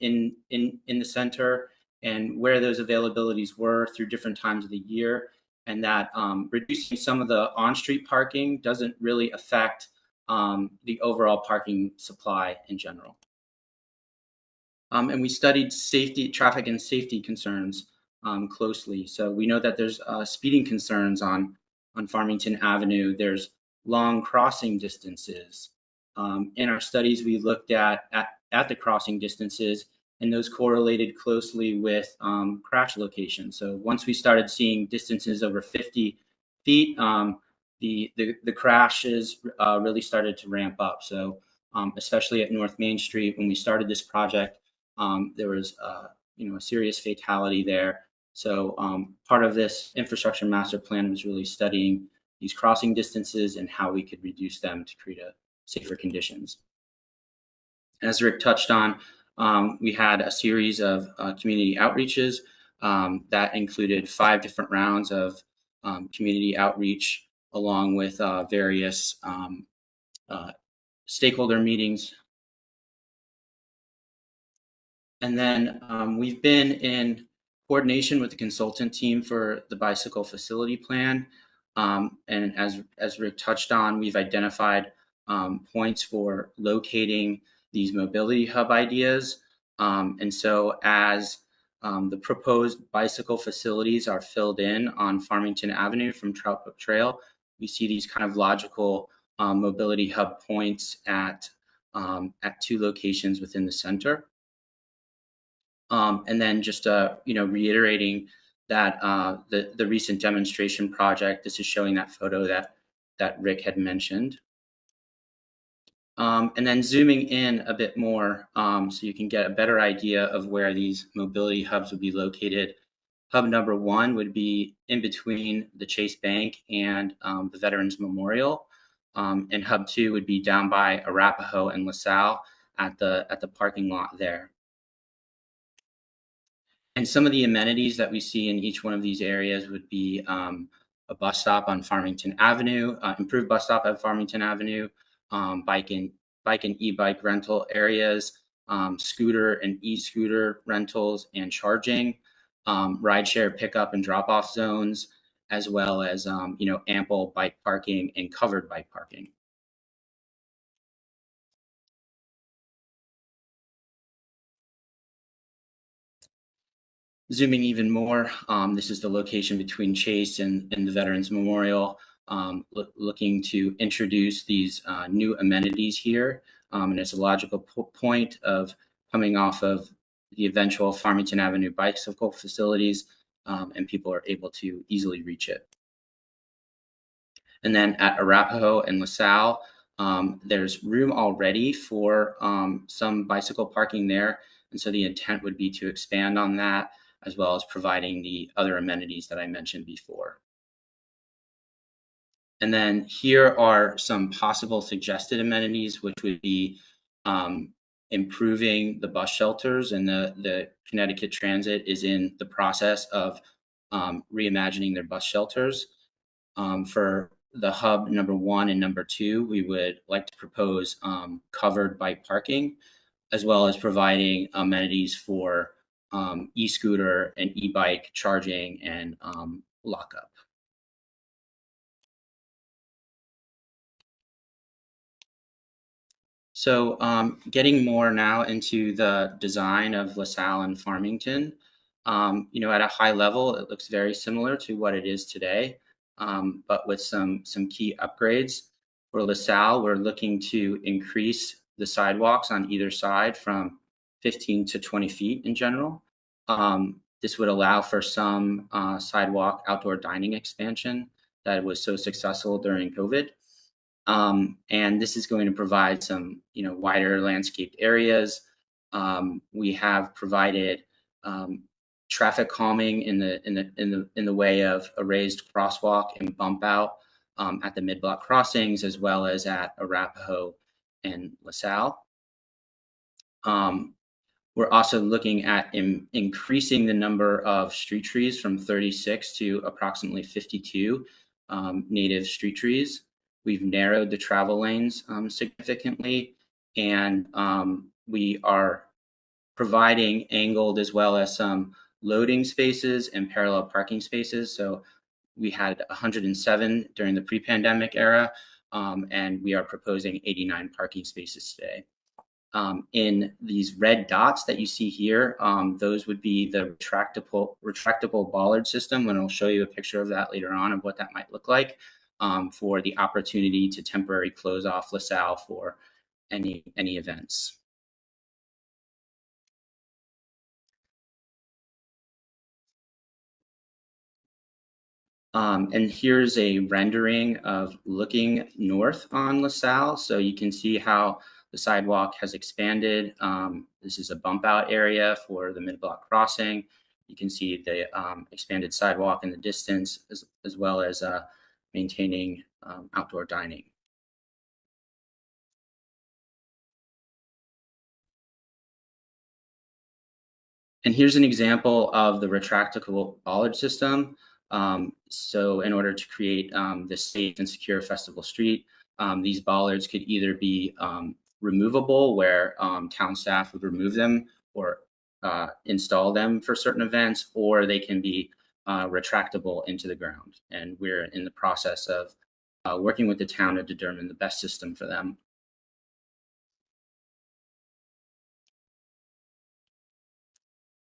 center and where those availabilities were through different times of the year, and that reducing some of the on-street parking doesn't really affect the overall parking supply in general. And we studied traffic and safety concerns closely. So we know that there's speeding concerns on Farmington Avenue. There's long crossing distances. In our studies, we looked at the crossing distances, and those correlated closely with crash locations. So once we started seeing distances over 50 feet, the crashes really started to ramp up. So especially at North Main Street, when we started this project, there was a serious fatality there. So part of this infrastructure master plan was really studying these crossing distances and how we could reduce them to create safer conditions. As Rick touched on, we had a series of community outreaches that included 5 different rounds of community outreach, along with various stakeholder meetings. And then we've been in coordination with the consultant team for the bicycle facility plan. And as Rick touched on, we've identified points for locating these mobility hub ideas. And so as the proposed bicycle facilities are filled in on Farmington Avenue from Trout Brook Trail, we see these kind of logical mobility hub points at 2 locations within the center. And then just reiterating that the recent demonstration project, this is showing that photo that Rick had mentioned. And then zooming in a bit more so you can get a better idea of where these mobility hubs would be located. Hub number 1 would be in between the Chase Bank and the Veterans Memorial. And hub 2 would be down by Arapahoe and LaSalle at the parking lot there. And some of the amenities that we see in each one of these areas would be a bus stop on Farmington Avenue, improved bus stop at Farmington Avenue, bike and e-bike rental areas, scooter and e-scooter rentals and charging, rideshare pickup and drop-off zones, as well as ample bike parking and covered bike parking. Zooming even more, this is the location between Chase and the Veterans Memorial, looking to introduce these new amenities here. And it's a logical point of coming off of the eventual Farmington Avenue bicycle facilities, and people are able to easily reach it. And then at Arapahoe and LaSalle, there's room already for some bicycle parking there. And so the intent would be to expand on that, as well as providing the other amenities that I mentioned before. And then here are some possible suggested amenities, which would be improving the bus shelters, and the Connecticut Transit is in the process of reimagining their bus shelters. For the hub number 1 and number 2, we would like to propose covered bike parking, as well as providing amenities for e-scooter and e-bike charging and lockup. So getting more now into the design of LaSalle and Farmington. At a high level, it looks very similar to what it is today, but with some key upgrades. For LaSalle, we're looking to increase the sidewalks on either side from 15 to 20 feet in general. This would allow for some sidewalk outdoor dining expansion that was so successful during COVID. And this is going to provide some, wider landscaped areas. We have provided traffic calming in the way of a raised crosswalk and bump out at the mid-block crossings, as well as at Arapahoe and LaSalle. We're also looking at increasing the number of street trees from 36 to approximately 52 native street trees. We've narrowed the travel lanes significantly, and we are providing angled as well as some loading spaces and parallel parking spaces. So we had 107 during the pre-pandemic era, and we are proposing 89 parking spaces today. In these red dots that you see here, those would be the retractable bollard system, and I'll show you a picture of that later on of what that might look like for the opportunity to temporarily close off LaSalle for any events. And here's a rendering of looking north on LaSalle. So you can see how the sidewalk has expanded. This is a bump out area for the mid-block crossing. You can see the expanded sidewalk in the distance, as well as maintaining outdoor dining. And here's an example of the retractable bollard system. So in order to create this safe and secure festival street, these bollards could either be removable, where town staff would remove them or install them for certain events, or they can be retractable into the ground. And we're in the process of working with the town to determine the best system for them.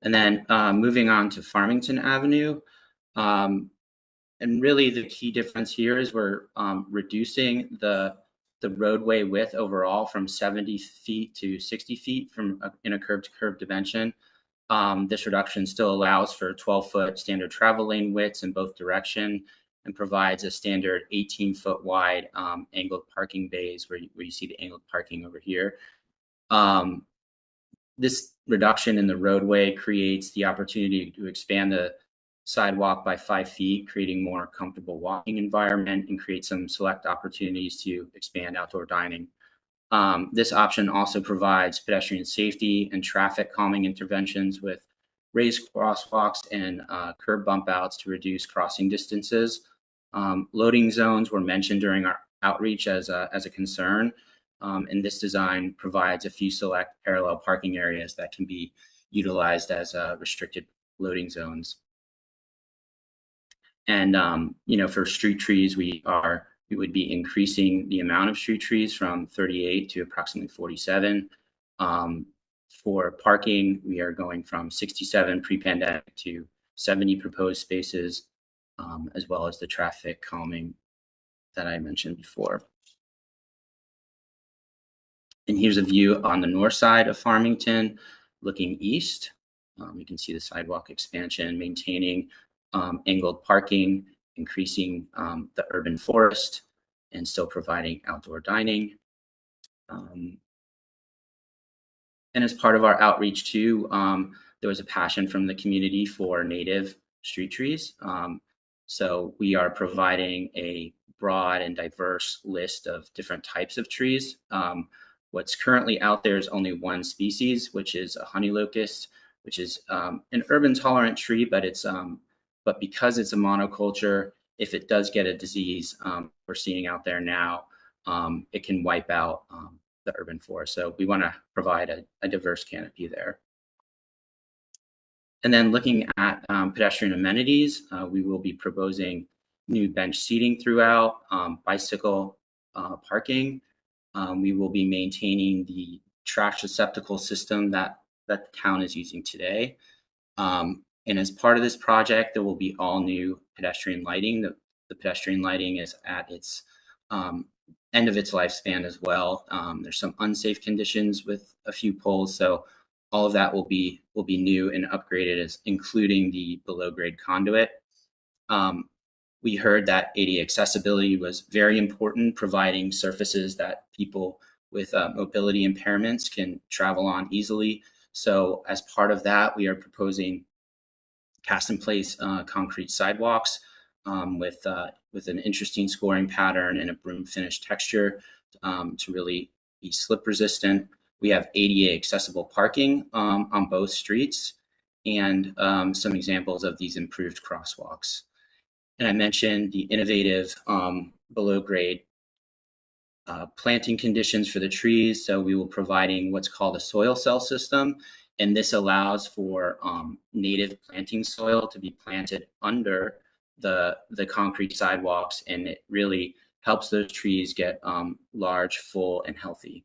And then moving on to Farmington Avenue. And really the key difference here is we're reducing the roadway width overall from 70 feet to 60 feet in a curb-to-curb dimension. This reduction still allows for 12-foot standard travel lane widths in both direction and provides a standard 18-foot wide angled parking bays where you see the angled parking over here. This reduction in the roadway creates the opportunity to expand the sidewalk by 5 feet, creating more comfortable walking environment and create some select opportunities to expand outdoor dining. This option also provides pedestrian safety and traffic calming interventions with raised crosswalks and curb bump outs to reduce crossing distances. Loading zones were mentioned during our outreach as a concern. And this design provides a few select parallel parking areas that can be utilized as restricted loading zones. And for street trees, we would be increasing the amount of street trees from 38 to approximately 47. For parking, we are going from 67 pre-pandemic to 70 proposed spaces, as well as the traffic calming that I mentioned before. And here's a view on the north side of Farmington, looking east. You can see the sidewalk expansion, maintaining angled parking, increasing the urban forest, and still providing outdoor dining. And as part of our outreach too, there was a passion from the community for native street trees. So we are providing a broad and diverse list of different types of trees. What's currently out there is only one species, which is a honey locust, which is an urban tolerant tree, but but because it's a monoculture, if it does get a disease we're seeing out there now, it can wipe out the urban forest. So we want to provide a diverse canopy there. And then looking at pedestrian amenities, we will be proposing new bench seating throughout, bicycle parking. We will be maintaining the trash receptacle system that the town is using today. And as part of this project, there will be all new pedestrian lighting. The pedestrian lighting is at its end of its lifespan as well. There's some unsafe conditions with a few poles, so all of that will be new and upgraded, as including the below grade conduit. We heard that ADA accessibility was very important, providing surfaces that people with mobility impairments can travel on easily. So as part of that, we are proposing cast in place concrete sidewalks with an interesting scoring pattern and a broom finish texture to really be slip resistant. We have ADA accessible parking on both streets, and some examples of these improved crosswalks. And I mentioned the innovative below grade planting conditions for the trees. So we will be providing what's called a soil cell system. And this allows for native planting soil to be planted under the concrete sidewalks. And it really helps those trees get large, full, and healthy.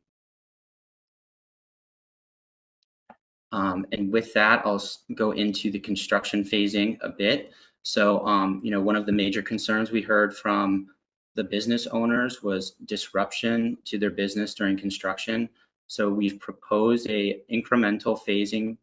And with that, I'll go into the construction phasing a bit. So, one of the major concerns we heard from the business owners was disruption to their business during construction. So we've proposed a incremental phasing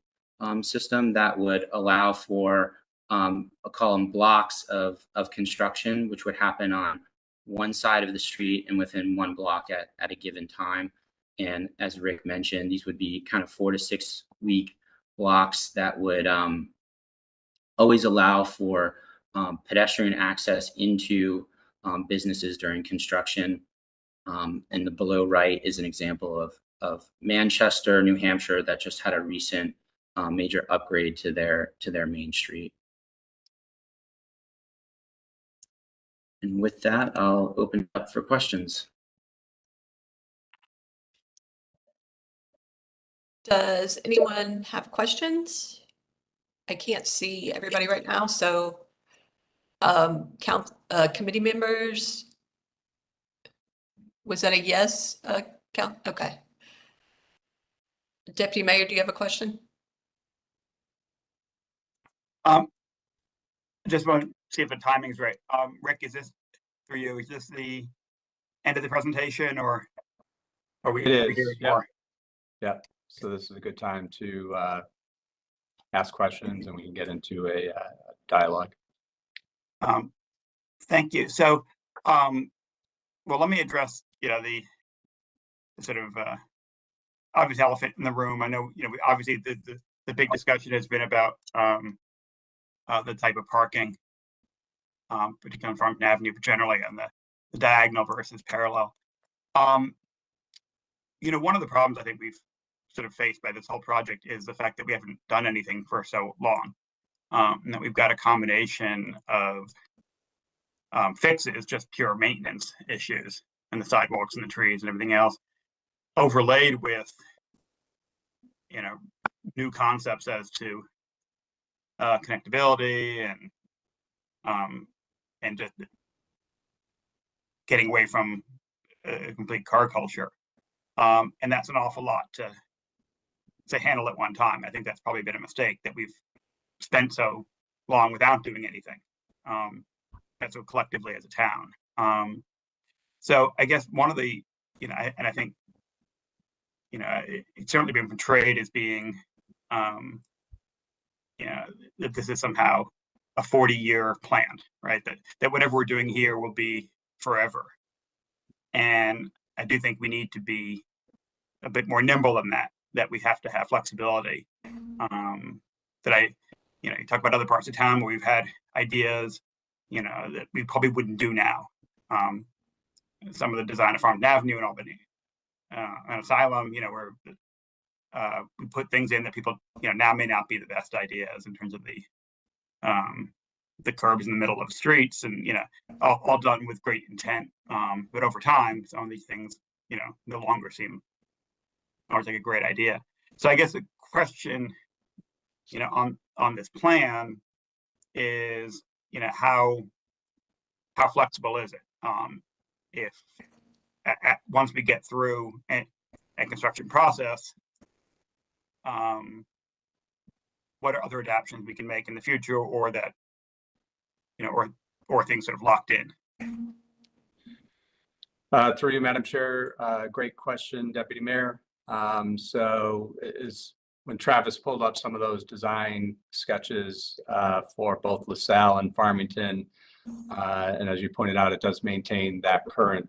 system that would allow for, I'll call them blocks of construction, which would happen on one side of the street and within one block at a given time. And as Rick mentioned, these would be kind of 4 to 6 week blocks that would always allow for pedestrian access into businesses during construction. And the below right is an example of Manchester, New Hampshire, that just had a recent major upgrade to their main street. And with that, I'll open it up for questions. Does anyone have questions? I can't see everybody right now, so committee members, was that a yes? Count? Okay. Deputy Mayor, do you have a question? Just want to see if the timing's right. Rick, is this for you? Is this the end of the presentation, or are we? It is. Hearing Yep. more? Yeah. So this is a good time to ask questions, and we can get into a dialogue. Thank you. So, well, let me address, the sort of obvious elephant in the room. I know, obviously the big discussion has been about the type of parking, particularly on Farmington Avenue, but generally on the diagonal versus parallel. One of the problems I think we've sort of faced by this whole project is the fact that we haven't done anything for so long, and that we've got a combination of fixes, just pure maintenance issues, and the sidewalks and the trees and everything else, overlaid with new concepts as to connectability and just getting away from a complete car culture, and that's an awful lot to handle at one time. I think that's probably been a mistake, that we've spent so long without doing anything, and so collectively as a town. So I guess one of the, and I think, it's certainly been portrayed as being, that this is somehow a 40-year plan, right? That whatever we're doing here will be forever. And I do think we need to be a bit more nimble than that we have to have flexibility. That you talk about other parts of town where we've had ideas, that we probably wouldn't do now. Some of the design of Farmington Avenue in Albany, an asylum, where we put things in that people, now may not be the best ideas in terms of the curbs in the middle of streets, and all done with great intent. But over time, some of these things, no longer seem like a great idea. So I guess the question, on this plan is, how flexible is it? If once we get through a construction process, what are other adaptations we can make in the future, or that, you know, or things sort of locked in? Through you, Madam Chair, great question, Deputy Mayor. So is when Travis pulled up some of those design sketches for both LaSalle and Farmington, and as you pointed out, it does maintain that current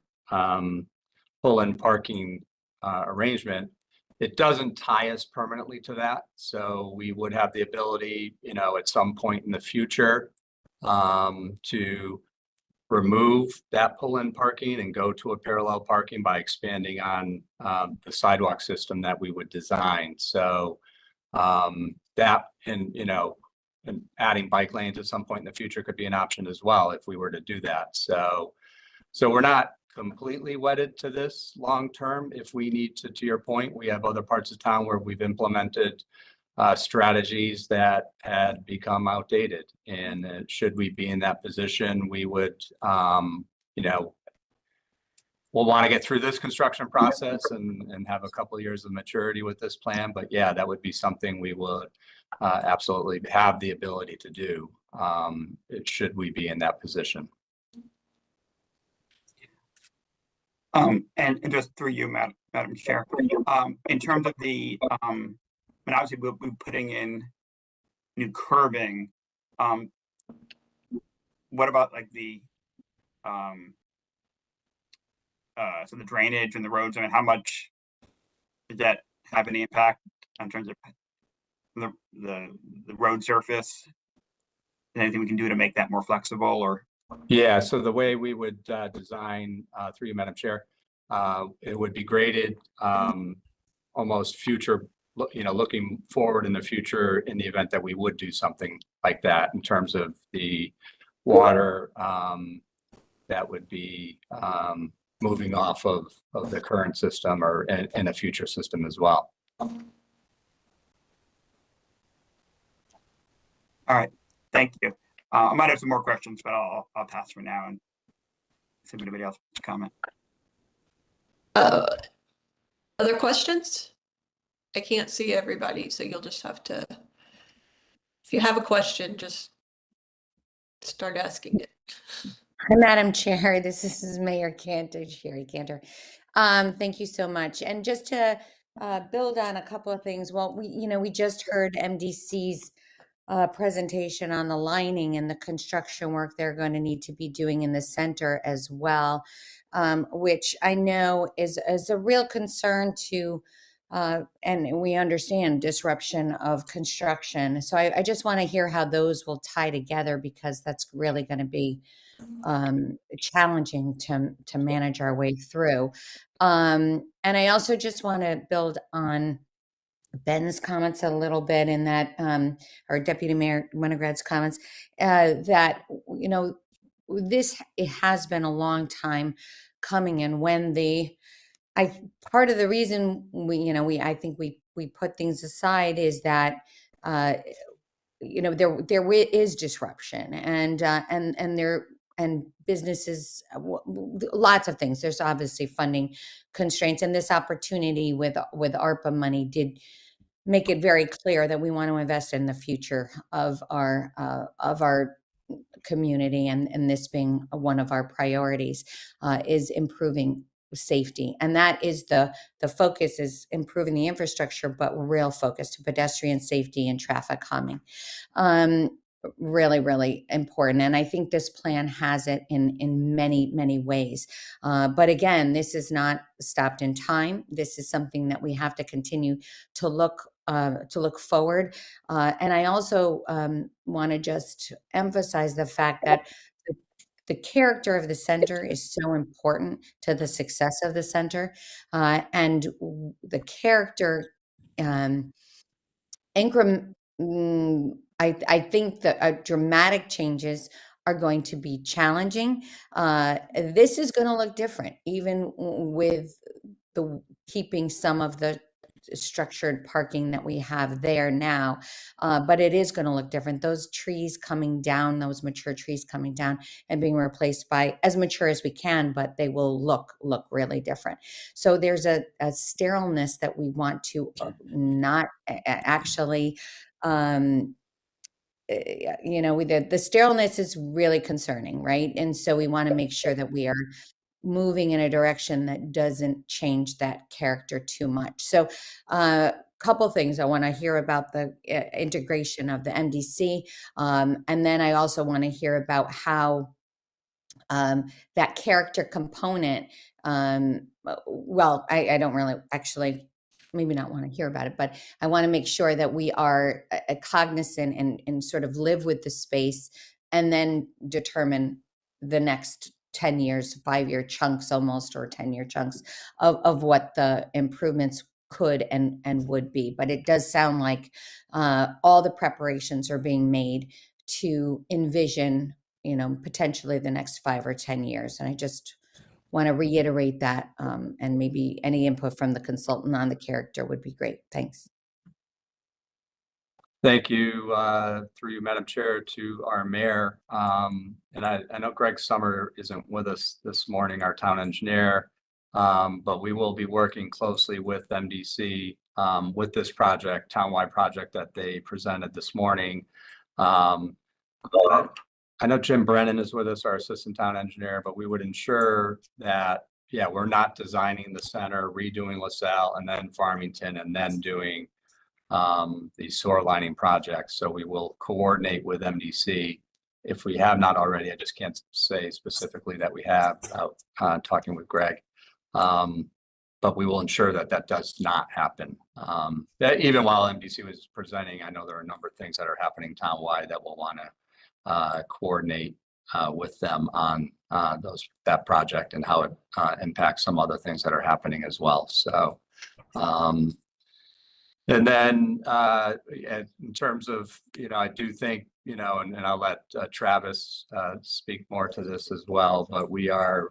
pull-in parking arrangement. It doesn't tie us permanently to that, so we would have the ability, you know, at some point in the future to remove that pull-in parking and go to a parallel parking by expanding on the sidewalk system that we would design. So that, and you know, and adding bike lanes at some point in the future could be an option as well if we were to do that. So we're not completely wedded to this long term. If we need to your point, we have other parts of town where we've implemented strategies that had become outdated. And should we be in that position, we would, you know, we'll want to get through this construction process and have a couple of years of maturity with this plan. But yeah, that would be something we would absolutely have the ability to do should we be in that position. And just through you, Madam Chair, in terms of the, and obviously we'll be putting in new curbing. What about like the, so the drainage and the roads? I mean, how much did that have any impact in terms of the road surface? Anything we can do to make that more flexible, or? Yeah, so the way we would design, through you, Madam Chair, it would be graded almost future, you know, looking forward in the future in the event that we would do something like that in terms of the water that would be moving off of the current system or in a future system as well. All right, thank you. I might have some more questions, but I'll pass for now and see if anybody else wants to comment. Other questions? I can't see everybody, so you'll just have to, if you have a question, just start asking it. Hi, Madam Chair. This is Mayor Cantor, Sherry Cantor. Thank you so much. And just to build on a couple of things, well, we just heard MDC's presentation on the lining and the construction work they're going to need to be doing in the center as well, which I know is a real concern to, and we understand disruption of construction. So I just want to hear how those will tie together, because that's really going to be challenging to manage our way through. And I also just want to build on Ben's comments a little bit in that, or Deputy Mayor Winograd's comments, that, it has been a long time coming. And when part of the reason I think we put things aside is that, there is disruption and businesses, lots of things. There's obviously funding constraints, and this opportunity with ARPA money did make it very clear that we want to invest in the future of our community, and this being one of our priorities is improving safety. And that is the focus, is improving the infrastructure, but real focus to pedestrian safety and traffic calming. Really, really important. And I think this plan has it in many, many ways. But again, this is not stopped in time. This is something that we have to continue to look forward. And I also want to just emphasize the fact that the character of the center is so important to the success of the center. And the character I think that dramatic changes are going to be challenging. This is going to look different, even with keeping some of the structured parking that we have there now. But it is going to look different. Those trees coming down, those mature trees coming down and being replaced by as mature as we can, but they will look really different. So there's a sterileness that we want to not actually you know, the sterileness is really concerning, right? And so we want to make sure that we are moving in a direction that doesn't change that character too much. So, couple things. I want to hear about the integration of the MDC, and then I also want to hear about how that character component. Well, I don't really actually. Maybe not want to hear about it, but I want to make sure that we are cognizant and sort of live with the space and then determine the next 10 years, 5-year chunks almost, or 10-year chunks of what the improvements could and would be. But it does sound like all the preparations are being made to envision, you know, potentially the next 5 or 10 years. And I just want to reiterate that, and maybe any input from the consultant on the character would be great. Thanks. Thank you, through you, Madam Chair, to our mayor. And I know Greg Summer isn't with us this morning, our town engineer, but we will be working closely with MDC with this project, townwide project that they presented this morning. I know Jim Brennan is with us, our assistant town engineer, but we would ensure that, yeah, we're not designing the center, redoing LaSalle and then Farmington and then doing these sewer lining projects. So we will coordinate with MDC if we have not already. I just can't say specifically that we have without talking with Greg. But we will ensure that that does not happen. Even while MDC was presenting, I know there are a number of things that are happening townwide that we'll want to coordinate with them on that project and how it impacts some other things that are happening as well. So, and then in terms of, you know, I do think, you know, and I'll let Travis speak more to this as well, but we are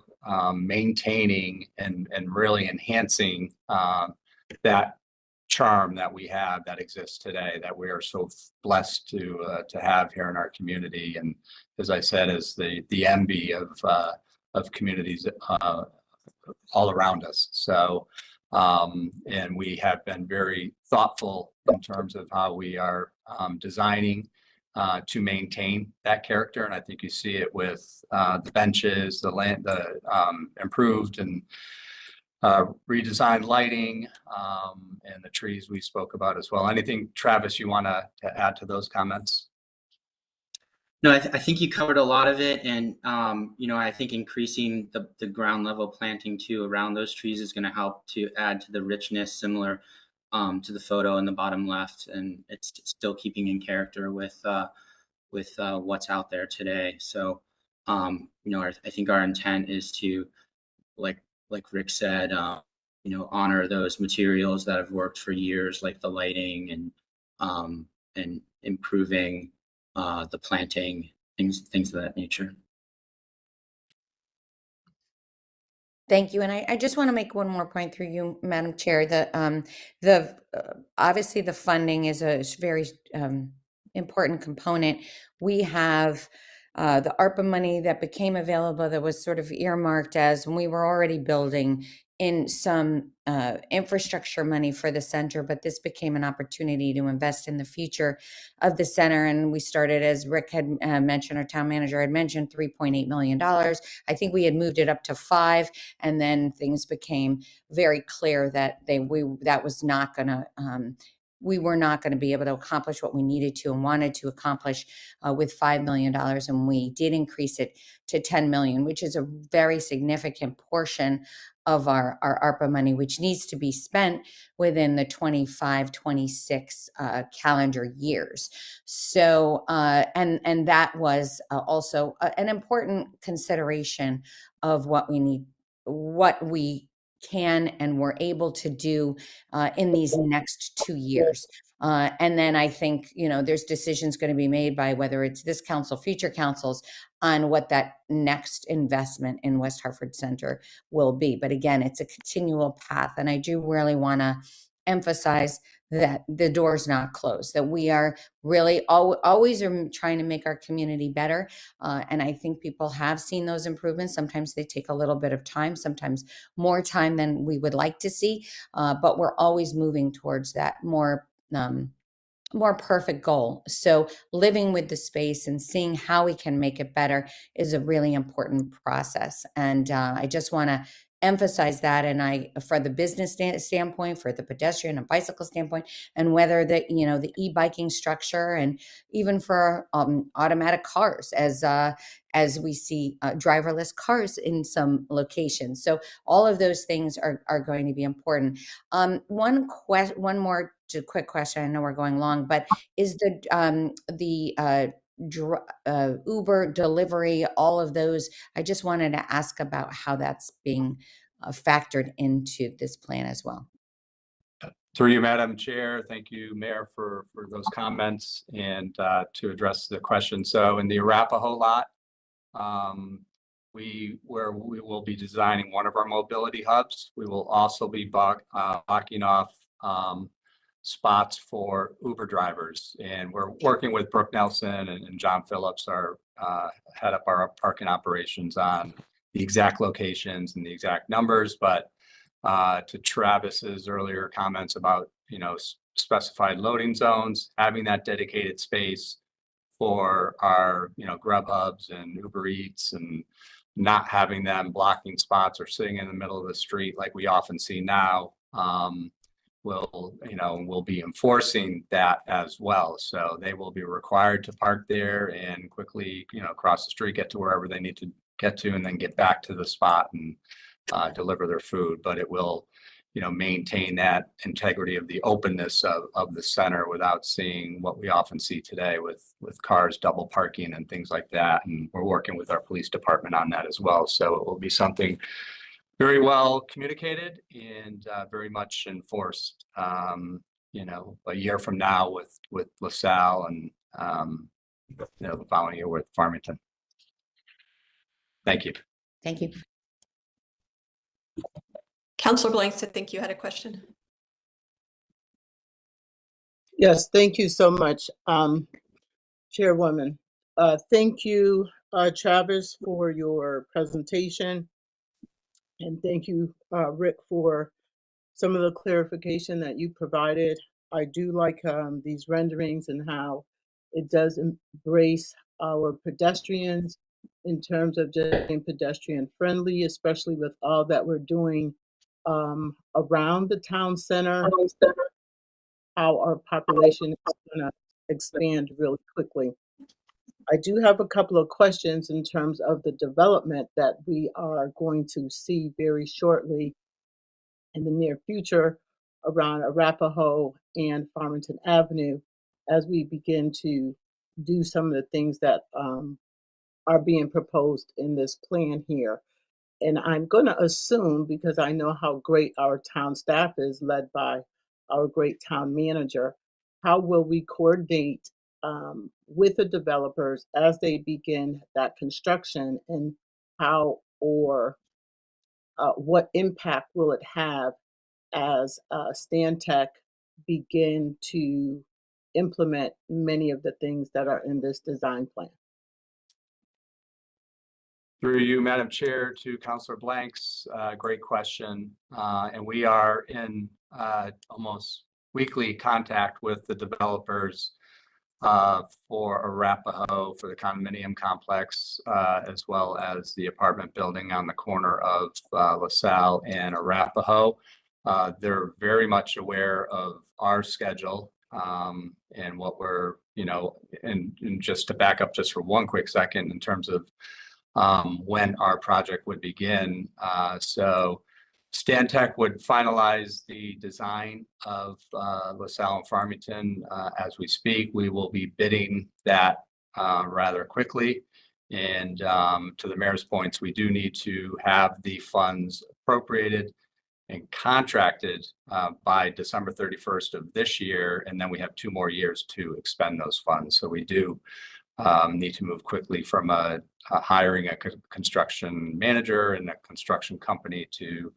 maintaining and really enhancing that charm that we have that exists today, that we are so blessed to have here in our community. And as I said, as the envy of communities all around us. So, and we have been very thoughtful in terms of how we are designing to maintain that character. And I think you see it with the benches, the land, the improved and redesigned lighting, and the trees we spoke about as well. Anything, Travis, you want to add to those comments? No, I think you covered a lot of it. And, you know, I think increasing the ground level planting too around those trees is going to help to add to the richness, similar to the photo in the bottom left. And it's still keeping in character with what's out there today. So, you know, I think our intent is to, like Rick said, you know, honor those materials that have worked for years, like the lighting and improving the planting, things of that nature. Thank you. And I just want to make one more point through you, Madam Chair. Obviously the funding is a very important component. We have the ARPA money that became available that was sort of earmarked as when we were already building in some infrastructure money for the center, but this became an opportunity to invest in the future of the center. And we started, as Rick had mentioned, our town manager had mentioned, $3.8 million. I think we had moved it up to 5, and then things became very clear that we were not going to be able to accomplish what we needed to and wanted to accomplish with $5 million. And we did increase it to 10 million, which is a very significant portion of our ARPA money, which needs to be spent within the 25-26 calendar years. So, and that was also an important consideration of what we can and we're able to do in these next 2 years. And then I think, you know, there's decisions going to be made by whether it's this council, future councils, on what that next investment in West Hartford Center will be. But again, it's a continual path. And I do really want to emphasize that the door's not closed, that we are really always are trying to make our community better. And I think people have seen those improvements. Sometimes they take a little bit of time, sometimes more time than we would like to see. But we're always moving towards that more more perfect goal. So living with the space and seeing how we can make it better is a really important process. And I just want to emphasize that. And for the business standpoint, for the pedestrian and bicycle standpoint, and whether the, the e-biking structure, and even for automatic cars, as we see driverless cars in some locations. So all of those things are going to be important. One more quick question. I know we're going long, but is Uber delivery, all of those, I just wanted to ask about how that's being factored into this plan as well. Through you, Madam Chair. Thank you, Mayor, for those comments and to address the question. So in the Arapahoe lot, we will be designing one of our mobility hubs. We will also be blocking off spots for Uber drivers, and we're working with Brooke Nelson and John Phillips, our head up our parking operations, on the exact locations and the exact numbers. But to Travis's earlier comments about specified loading zones, having that dedicated space for our Grub hubs and Uber Eats, and not having them blocking spots or sitting in the middle of the street like we often see now. We'll be enforcing that as well. So they will be required to park there and quickly, cross the street, get to wherever they need to get to, and then get back to the spot and deliver their food. But it will, maintain that integrity of the openness of the center without seeing what we often see today with cars double parking and things like that. And we're working with our police department on that as well. So it will be something very well communicated and very much enforced, a year from now with LaSalle, and the following year with Farmington. Thank you. Thank you. Councilor Blanks, I think you had a question. Yes, thank you so much, Chairwoman. Thank you, Travis, for your presentation. And thank you, Rick, for some of the clarification that you provided. I do like these renderings and how it does embrace our pedestrians in terms of just being pedestrian friendly, especially with all that we're doing around the town center, how our population is going to expand really quickly. I do have a couple of questions in terms of the development that we are going to see very shortly in the near future around Arapahoe and Farmington Avenue, as we begin to do some of the things that are being proposed in this plan here. And I'm going to assume, because I know how great our town staff is, led by our great town manager, how will we coordinate with the developers as they begin that construction, and how or what impact will it have as Stantec begin to implement many of the things that are in this design plan? Through you, Madam Chair, to Councilor Blanks, great question. And we are in almost weekly contact with the developers for Arapahoe, for the condominium complex, as well as the apartment building on the corner of LaSalle and Arapahoe. They're very much aware of our schedule and what we're, and just to back up just for one quick second in terms of when our project would begin. So Stantec would finalize the design of LaSalle and Farmington as we speak. We will be bidding that rather quickly. And to the mayor's points, we do need to have the funds appropriated and contracted by December 31st of this year. And then we have 2 more years to expend those funds. So we do need to move quickly from hiring a construction manager and a construction company to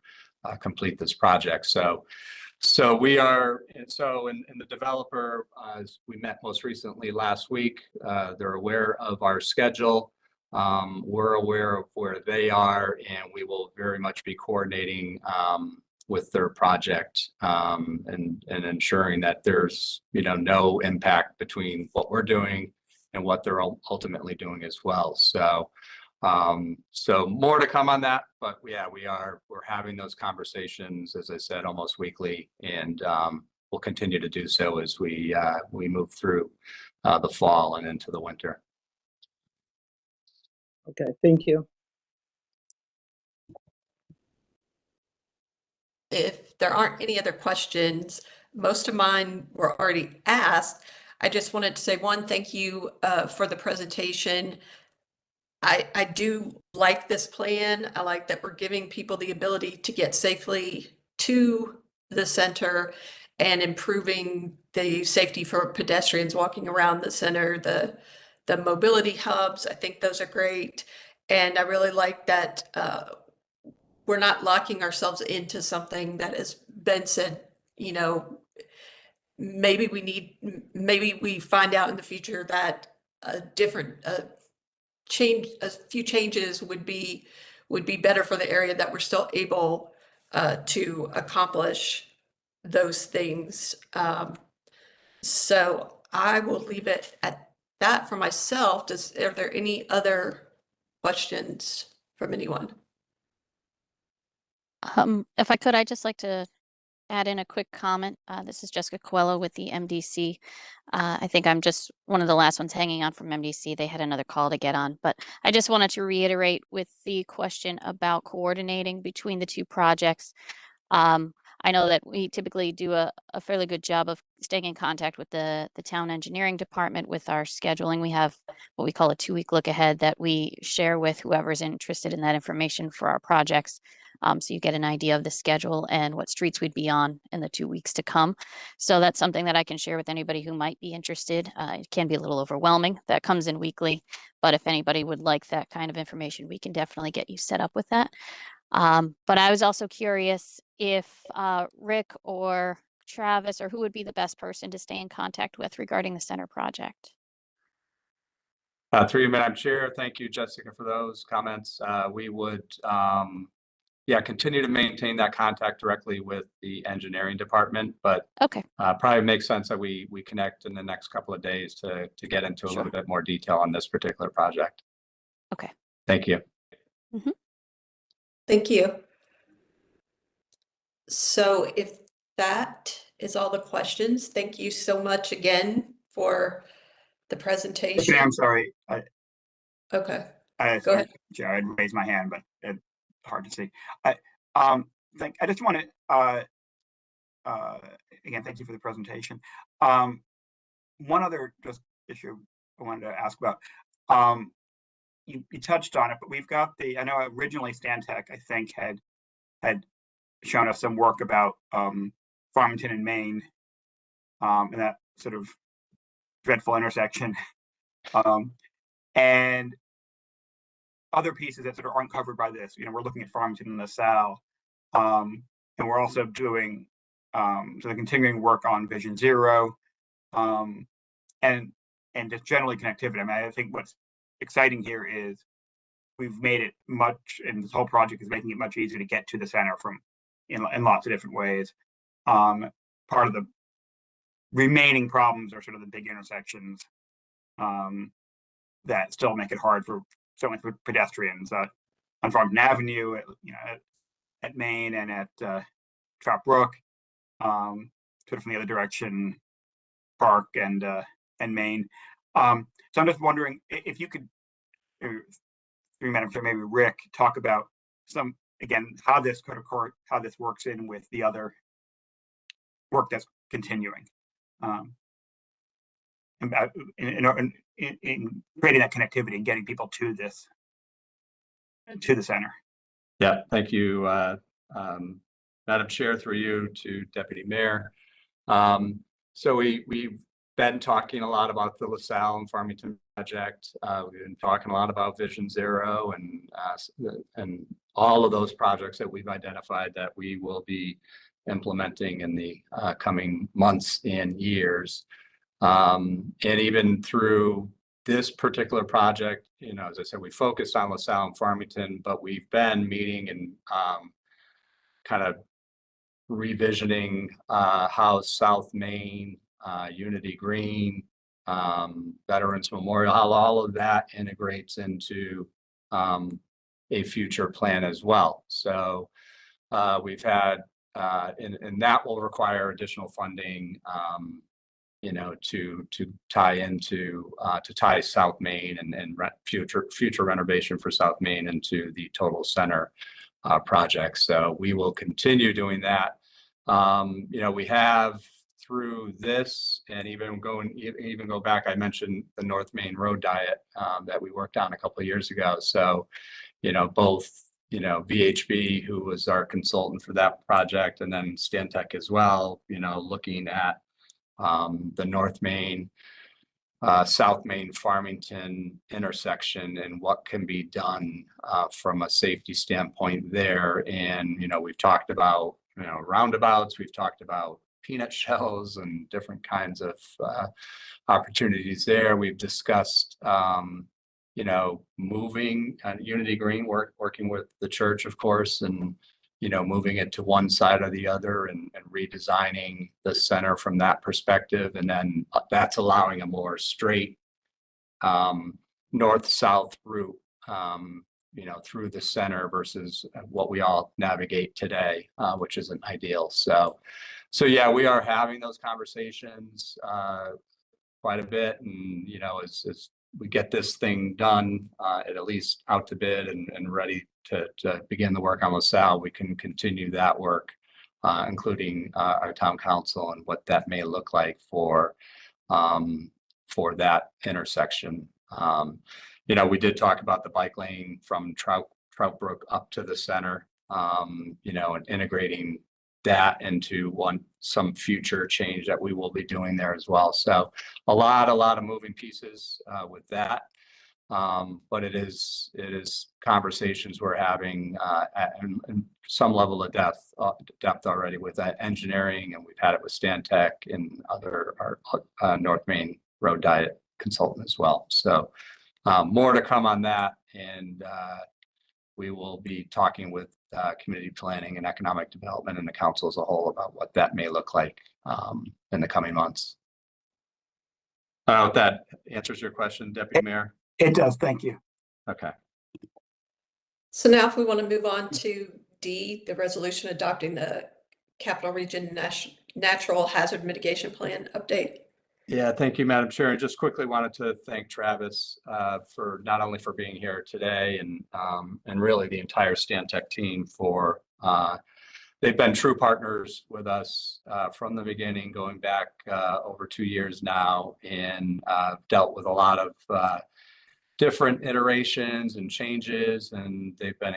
complete this project. So we are, and the developer, as we met most recently last week, they're aware of our schedule. We're aware of where they are, and we will very much be coordinating with their project, and ensuring that there's, no impact between what we're doing and what they're ultimately doing as well. So more to come on that, but yeah, we're having those conversations, as I said, almost weekly, and we'll continue to do so as we move through the fall and into the winter. Okay, thank you. If there aren't any other questions, most of mine were already asked. I just wanted to say one, thank you for the presentation. I do like this plan. I like that we're giving people the ability to get safely to the center and improving the safety for pedestrians walking around the center, the mobility hubs. I think those are great. And I really like that we're not locking ourselves into something that has been said, maybe we find out in the future that a few changes would be better for the area, that we're still able to accomplish those things. So I will leave it at that for myself. Are there any other questions from anyone? If I could, I'd just like to add in a quick comment. This is Jessica Coelho with the MDC. I think I'm just one of the last ones hanging on from MDC. They had another call to get on, but I just wanted to reiterate with the question about coordinating between the two projects. I know that we typically do a fairly good job of staying in contact with the town engineering department with our scheduling. We have what we call a 2-week look ahead that we share with whoever's interested in that information for our projects. So you get an idea of the schedule and what streets we'd be on in the 2 weeks to come. So that's something that I can share with anybody who might be interested. It can be a little overwhelming. That comes in weekly, but if anybody would like that kind of information, we can definitely get you set up with that. But I was also curious if Rick or Travis, or who would be the best person to stay in contact with regarding the center project. Through you, Madam Chair, thank you, Jessica, for those comments. We would, continue to maintain that contact directly with the engineering department, but Okay. Probably makes sense that we connect in the next couple of days to get into a Sure. little bit more detail on this particular project. Okay. Thank you. Mm-hmm. Thank you. So if that is all the questions, thank you so much again for the presentation. Okay, I'm sorry. Okay. Go ahead. I'd raise my hand, but it's hard to see. I just want to again, thank you for the presentation. One other just issue I wanted to ask about. You touched on it, but we've got I know originally Stantec, I think, had shown us some work about Farmington and Maine, and that sort of dreadful intersection, and other pieces that sort of aren't covered by this. We're looking at Farmington and LaSalle, and we're also doing sort of continuing work on Vision Zero, and just generally connectivity. I mean, I think what's exciting here is we've made it much, and this whole project is making it much easier to get to the center from in lots of different ways. Part of the remaining problems are sort of the big intersections that still make it hard certainly for pedestrians on Farmington Avenue, at Maine and at Trout Brook, sort of from the other direction, Park and Maine. So I'm just wondering if you could, through Madam Chair, maybe Rick, talk about how this works in with the other work that's continuing, in creating that connectivity and getting people to the center. Yeah, thank you, Madam Chair, through you to Deputy Mayor. So we've been talking a lot about the LaSalle and Farmington project. We've been talking a lot about Vision Zero and all of those projects that we've identified that we will be implementing in the coming months and years. And even through this particular project, as I said, we focused on LaSalle and Farmington, but we've been meeting and kind of revisioning how South Main, Unity Green, Veterans Memorial, how all of that integrates into a future plan as well. So we've had, and that will require additional funding, you know, to tie into to tie South Main and future renovation for South Main into the total center project. So we will continue doing that. You know, we have through this, and even go back, I mentioned the North Main Road Diet that we worked on a couple of years ago. So, you know, both, you know, VHB, who was our consultant for that project, and then Stantec as well, you know, looking at the North Main, South Main Farmington intersection and what can be done from a safety standpoint there. And, you know, we've talked about, you know, roundabouts, we've talked about peanut shells and different kinds of opportunities there. We've discussed, you know, moving Unity Green, working with the church, of course, and, you know, moving it to one side or the other and redesigning the center from that perspective. And then that's allowing a more straight north-south route, you know, through the center versus what we all navigate today, which isn't ideal. So yeah, we are having those conversations quite a bit. And, you know, as we get this thing done, at least out to bid and ready to begin the work on LaSalle, we can continue that work, including our town council and what that may look like for that intersection. You know, we did talk about the bike lane from Trout Brook up to the center, you know, and integrating that into some future change that we will be doing there as well. So a lot of moving pieces with that. But it is conversations we're having at some level of depth already with engineering, and we've had it with Stantec and our North Main Road Diet consultant as well. So more to come on that, and we will be talking with community planning and economic development and the council as a whole about what that may look like in the coming months. I don't know if that answers your question, Deputy Mayor. It does. Thank you. Okay. So now if we want to move on to D, the resolution adopting the Capital Region Natural Hazard Mitigation Plan update. Yeah, thank you, Madam Chair. And just quickly wanted to thank Travis for not only for being here today and really the entire Stantec team for they've been true partners with us from the beginning, going back over 2 years now, and dealt with a lot of different iterations and changes, and they've been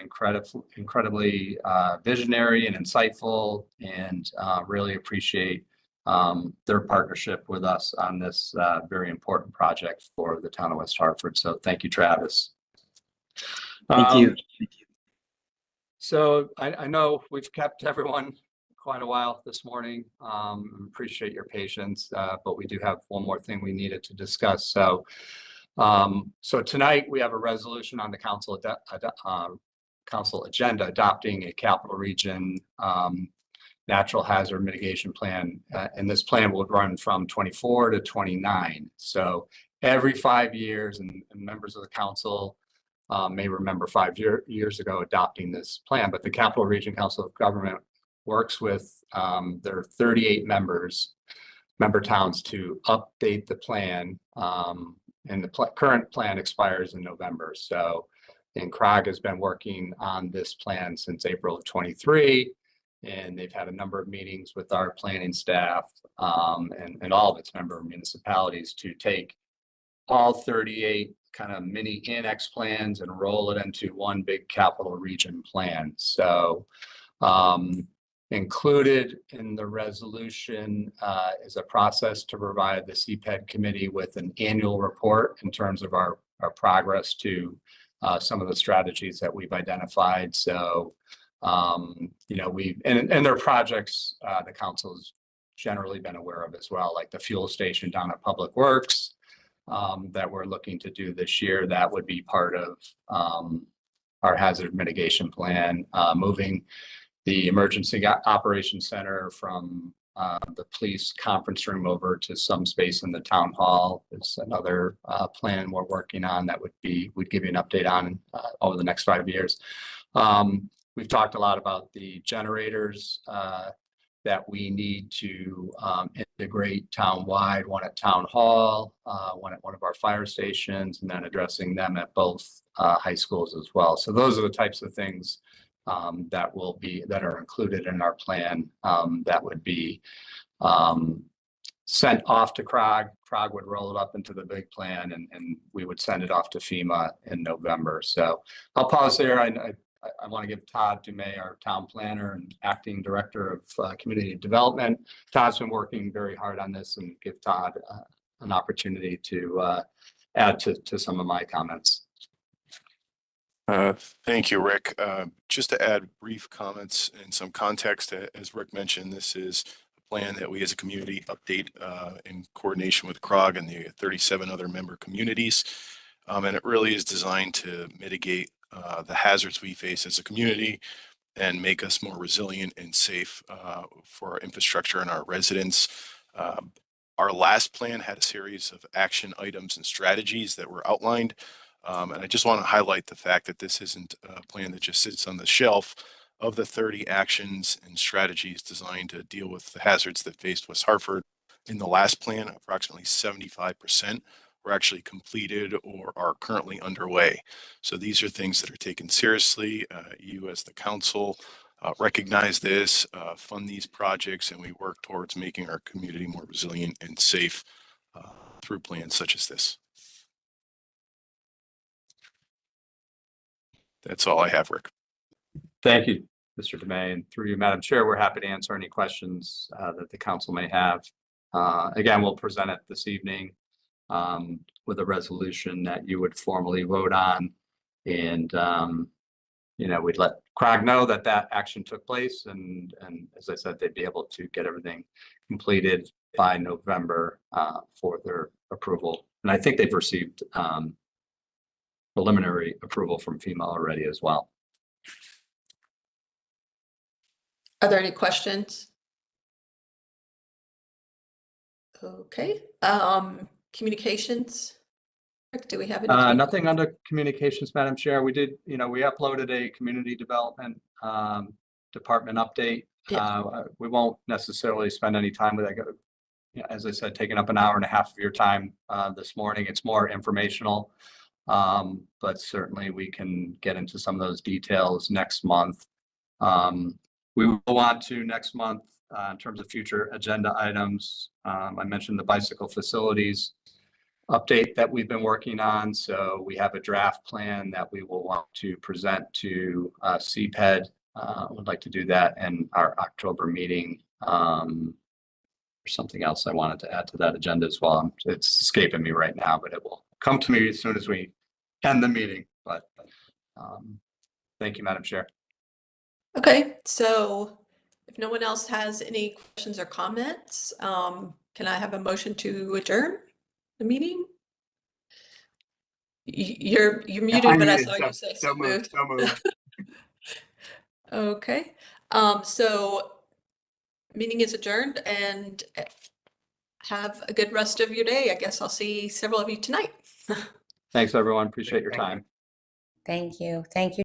incredibly visionary and insightful, and really appreciate their partnership with us on this very important project for the town of West Hartford. So thank you, Travis. Thank you. So I know we've kept everyone quite a while this morning. Appreciate your patience, but we do have one more thing we needed to discuss. So tonight we have a resolution on the council agenda adopting a Capital Region Natural Hazard Mitigation Plan, and this plan will run from 24 to 29. So every 5 years, and members of the council may remember 5 years ago adopting this plan, but the Capital Region Council of Government works with their 38 member towns to update the plan, and the current plan expires in November. So, and CROG has been working on this plan since April of 23. And they've had a number of meetings with our planning staff and all of its member municipalities to take all 38 kind of mini annex plans and roll it into one big capital region plan. So included in the resolution is a process to provide the CPED committee with an annual report in terms of our progress to some of the strategies that we've identified. So you know, and their projects, the council's generally been aware of as well, like the fuel station down at Public Works that we're looking to do this year. That would be part of our hazard mitigation plan. Moving the Emergency Operations Center from the police conference room over to some space in the town hall is another plan we're working on that would give you an update on over the next 5 years. We've talked a lot about the generators that we need to integrate town-wide, one at Town Hall, one at one of our fire stations, and then addressing them at both high schools as well. So those are the types of things that are included in our plan that would be sent off to CROG. CROG would roll it up into the big plan, and we would send it off to FEMA in November. So I'll pause there. I want to give Todd Dumais, our town planner and acting director of community development. Todd's been working very hard on this, and give Todd an opportunity to add to some of my comments. Thank you, Rick. Just to add brief comments and some context, as Rick mentioned, this is a plan that we as a community update in coordination with CROG and the 37 other member communities. And it really is designed to mitigate the hazards we face as a community and make us more resilient and safe for our infrastructure and our residents. Our last plan had a series of action items and strategies that were outlined. And I just want to highlight the fact that this isn't a plan that just sits on the shelf. Of the 30 actions and strategies designed to deal with the hazards that faced West Hartford in the last plan, approximately 75% were actually completed or are currently underway. So these are things that are taken seriously. You as the council recognize this, fund these projects, and we work towards making our community more resilient and safe through plans such as this. That's all I have, Rick. Thank you, Mr. Dumais. And through you, Madam Chair, we're happy to answer any questions that the council may have. Again, we'll present it this evening with a resolution that you would formally vote on. And, we'd let CROG know that action took place. And as I said, they'd be able to get everything completed by November for their approval. And I think they've received preliminary approval from FEMA already as well. Are there any questions? Okay. Communications. Rick, do we have any? Nothing under communications, Madam Chair. We did, we uploaded a community development department update. Yeah. We won't necessarily spend any time with that. As I said, taking up an hour and a half of your time this morning. It's more informational. But certainly we can get into some of those details next month. We will go on to next month in terms of future agenda items. I mentioned the bicycle facilities update that we've been working on. So we have a draft plan that we will want to present to CPED. Would like to do that in our October meeting. There's something else I wanted to add to that agenda as well. It's escaping me right now, but it will come to me as soon as we end the meeting. But thank you, Madam Chair. Okay, so if no one else has any questions or comments, can I have a motion to adjourn the meeting? You're muted, but I saw you say so moved. So moved. Okay, so meeting is adjourned, and have a good rest of your day. I guess I'll see several of you tonight. Thanks, everyone. Appreciate your time. Thank you. Thank you.